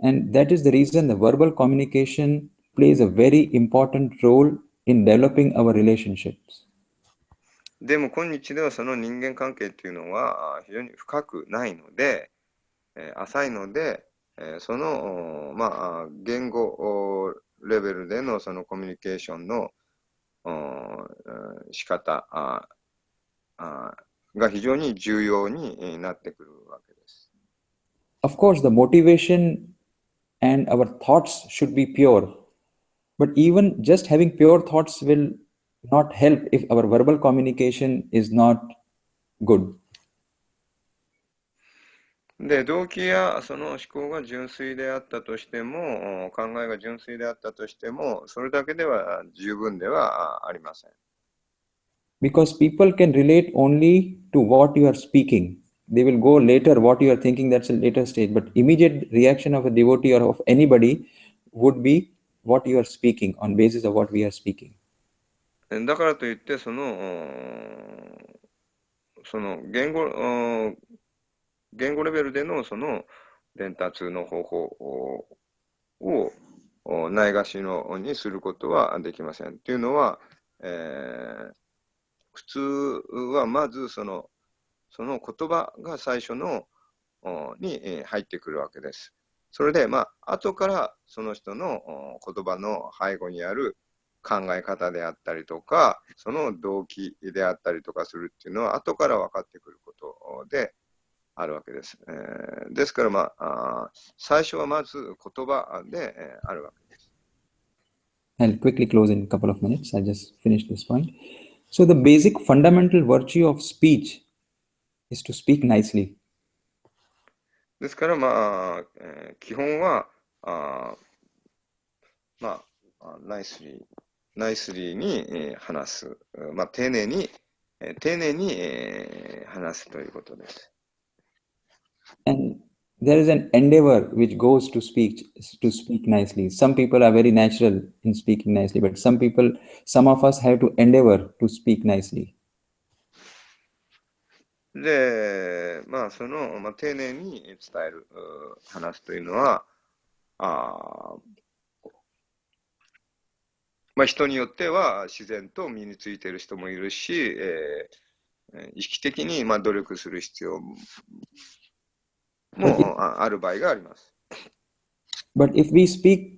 And that is the reason the verbal communication plays a very important role in developing our relationships. でも今日ではその人間関係っていうのは非常に深くないので、浅いので、その、まあ、言語レベルでのそのコミュニケーションの仕方が非常に重要になってくるわけです。Of course, the motivation and our thoughts should be pure. But even just having pure thoughts will not help if our verbal communication is not good. で、動機やその思考が純粋であったとしても、考えが純粋であったとしても、それだけでは十分ではありません。Because people can relate only to what you are speaking. They will go later, what you are thinking, that's a later stage. But immediate reaction of a devotee or of anybody would be what you are speaking, on basis of what we are speaking. だからといって、そその言語レベルでのその伝達の方法をないがしろにすることはできません。というのは、普通はまずその言葉が最初のに入ってくるわけです。それで、後からその人の言葉の背後にある考え方であったりとか、その動機であったりとかするっていうのは後から分かってくることであるわけです。ですから、最初はまず言葉であるわけです。I'll quickly close in a couple of minutes. I just finished this point. So the basic fundamental virtue of speech is to speak nicely. ですから、基本は、ナイスリーに話す。丁寧に話すということです。And there is an endeavor which goes to speak nicely. Some people are very natural in speaking nicely, but some of us have to endeavor to speak nicely. で、丁寧に伝える、話すというのは、人によっては自然と身についている人もいるし、意識的に努力する必要もある場合があります。But if we speak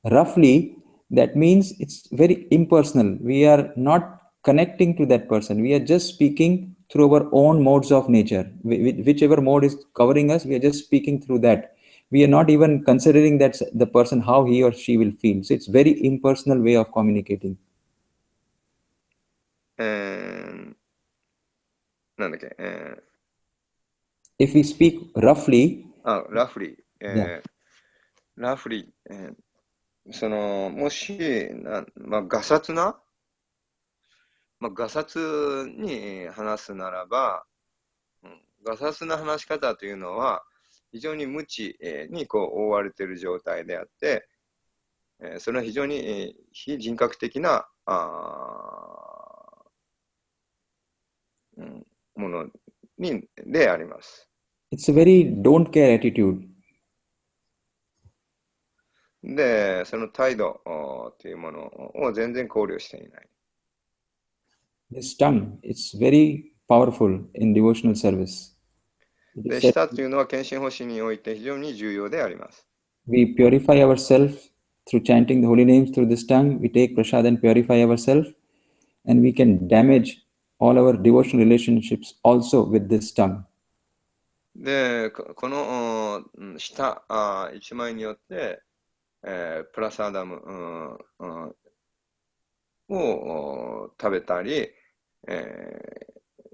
roughly, that means it's very impersonal. We are not connecting to that person. We are just speaking through our own modes of nature. Whichever mode is covering us, we are just speaking through that. We are not even considering that the person, how he or she will feel. So it's very impersonal way of communicating. なんだっけ、If we speak roughly, ラフリー、yeah. ラフリー、もし、ガサツに話すならば、ガサツな話し方というのは、非常に無知に覆われている状態であって、それは非常に非人格的なものであります。It's a very don't care attitude. で、その態度というものを全然考慮していない。This tongue, it's very powerful in devotional service. で、舌というのは献身奉仕において非常に重要であります。We purify ourselves through chanting the holy names through this tongue. We take prasad and purify ourselves, and we can damage all our devotional relationships also with this tongue. で、この舌一枚によって、プラサダムを食べたり、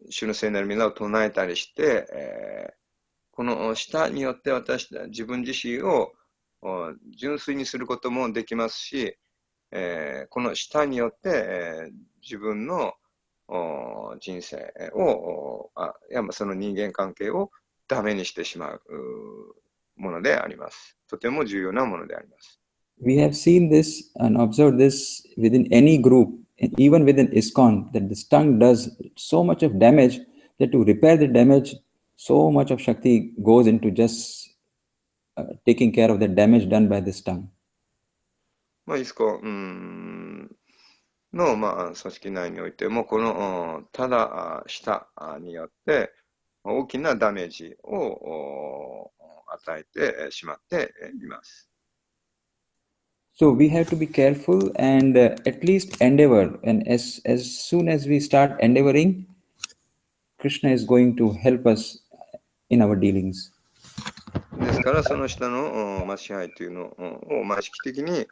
主の聖なる皆を唱えたりして、この舌によって自分自身を純粋にすることもできますし、この舌によって、自分の人生をその人間関係をダメにしてしまうものであります。とても重要なものであります。We have seen this and observed this within any group, and even within ISKCON, that this tongue does so much of damage that to repair the damage, so much of Shakti goes into just taking care of the damage done by this tongue. イスコの、組織内においても、このただ舌によって大きなダメージを与えてしまっています。So we have to be careful and at least endeavor. And as soon as we start endeavoring, Krishna is going to help us in our dealings. ですから、その下の支配というのを意識的に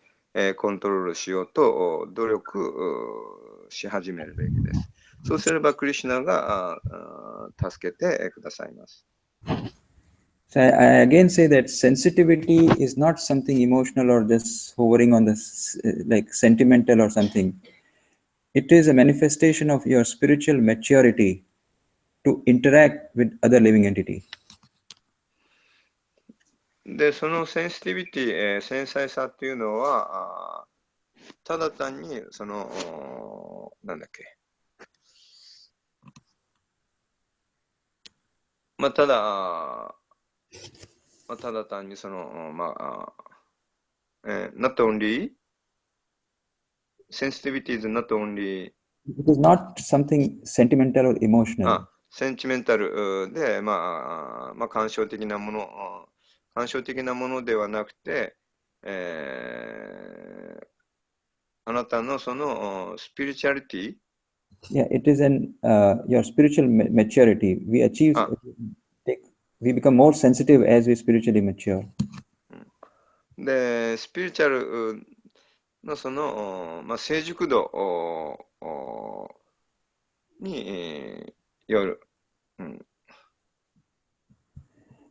コントロールしようと努力し始めるべきです。そうすれば、クリシュナが助けてくださいます。So I again say that sensitivity is not something emotional or just hovering on this like sentimental or something. It is a manifestation of your spiritual maturity to interact with other living entity. で、そのセンシティビティ、繊細さっていうのは、ただ単に、なんだっけ、まあ、ただ、ただ単にその、not only, sensitivity is not only, It is not something sentimental or emotional. センチメンタルで、感傷的なものではなくて、あなたのそのスピリチュアリティ、Yeah, it is your spiritual maturity. We achieve, we become more sensitive as we spiritually mature. で、スピリチュアルのその、成熟度による、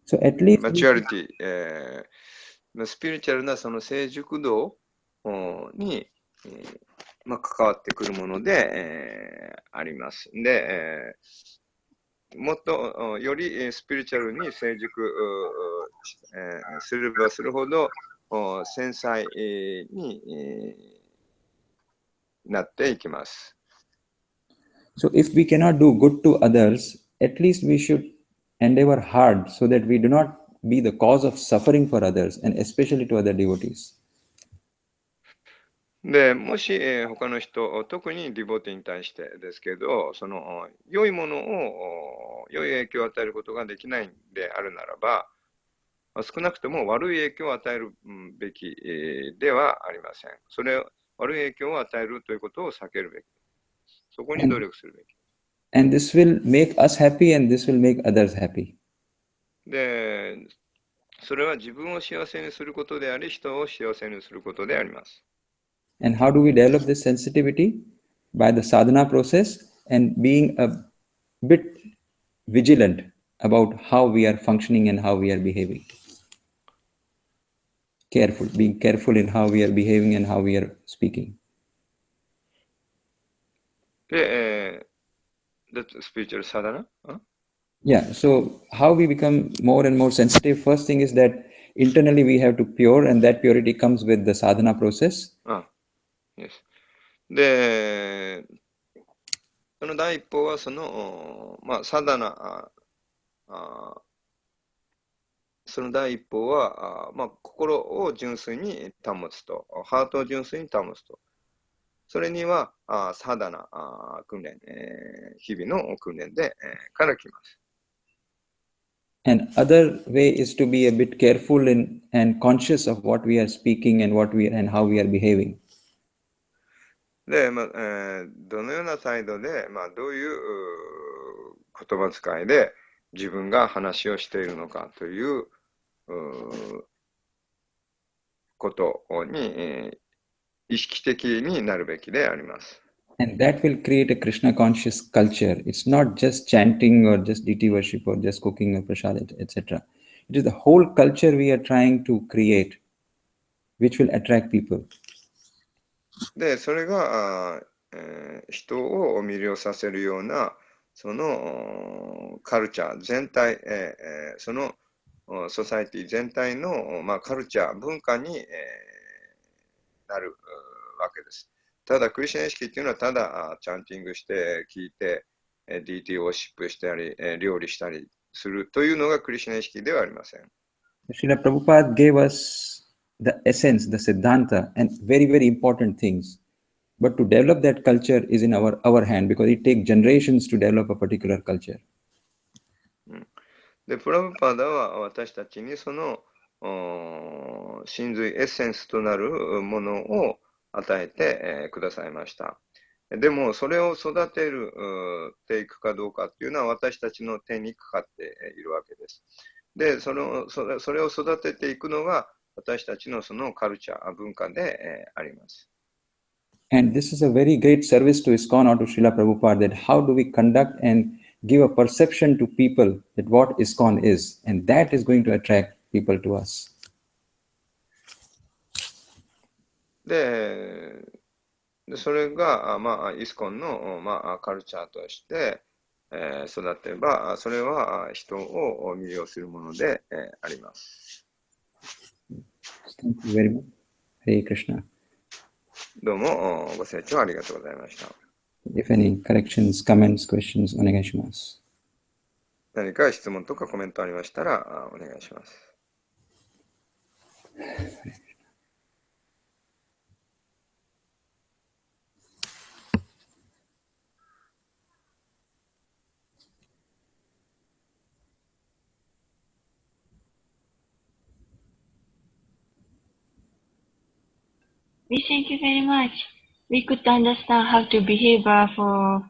So at least マチュアリティ、スピリチュアルなその成熟度に、関わってくるもので、あります。で、もっとよりスピリチュアルに成熟すればするほど繊細になっていきます。So if we cannot do good to others, at least we should endeavor hard so that we do not be the cause of suffering for others and especially to other devotees. で、もし、他の人、特にディボティに対してですけど、その良いものを、良い影響を与えることができないんであるならば、少なくとも悪い影響を与えるべきではありません。悪い影響を与えるということを避けるべき。そこに努力するべき。And this will make us happy and this will make others happy. で、それは自分を幸せにすることであり、人を幸せにすることであります。And how do we develop this sensitivity? By the sadhana process and being a bit vigilant about how we are functioning and how we are behaving. Being careful in how we are behaving and how we are speaking. で、that's spiritual sadhana? Yeah, so how we become more and more sensitive, first thing is that internally we have to pure, and that purity comes with the sadhana process. Yes. で、その第一歩はその、サダナ、その第一歩は、心を純粋に保つと、ハートを純粋に保つと。それには、サダナ訓練、日々の訓練で、から来ます。And other way is to be a bit careful and conscious of what we are speaking and and how we are behaving. で、どのような態度で、どういう言葉遣いで自分が話をしているのかということに、意識的になるべきであります。And that will create a Krishna conscious culture. It's not just chanting or just deity worship or just cooking or prasad, etc. It is the whole culture we are trying to create, which will attract people. で、それが、人を魅了させるような、そのカルチャー全体、そのソサイティ全体の、カルチャー、文化に、なるわけです。ただ、クリシュナ意識っていうのは、ただチャンティングして、聞いて、DT をシップしたり、料理したりするというのがクリシュナ意識ではありません。Srila Prabhupada gave us the essence, the siddhanta, and very, very important things. But to develop that culture is in our hand because it takes generations to develop a particular culture. で、プラブパダは私たちにその真髄エッセンスとなるものを与えて、くださいました。でも、それを育てていくかどうかっていうのは私たちの手にかかっているわけです。で、それを育てていくのが私たちのそのカルチャー、文化で、あります。And this is a very great service to ISKCON or to Srila Prabhupada, that how do we conduct and give a perception to people that what ISKCON is, and that is going to attract people to us. で、それが、ISKCONの、カルチャーとして、育てば、それは人を魅了するもので、あります。Thank you very much. Hare Krishna. どうもご清聴ありがとうございました。If any corrections, comments, questions, お願いします。何か質問とかコメントありましたらお願いします。We thank you very much. We could understand how to behave for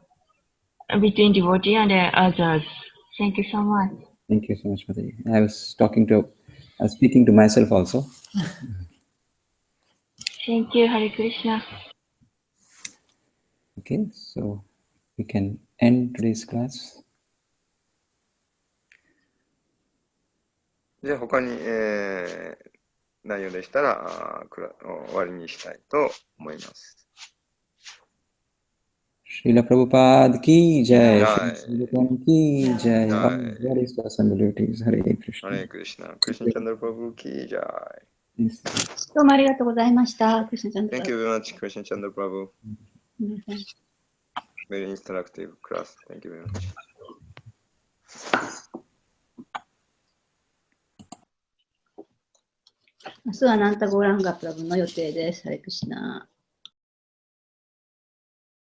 between devotee and others. Thank you so much. Thank you so much, Mataji. I was speaking to myself also. Thank you, Hare Krishna. Okay, so we can end today's class. じゃあ他に、内容でしたら終わりにしたいと思います。Srila Prabhupada ki jai, Jai. Srila ki jai, Jai. various personalities, Hare Krishna. Hare Krishna. Krishna Candra Prabhu ki jai. Yes. どうもありがとうございました。クリスナちゃん Thank you very much, Krishna Candra Prabhu. 皆さん Very interactive class. Thank you very much. 明日はナンタゴーランガプラブの予定です。ハレクシナ。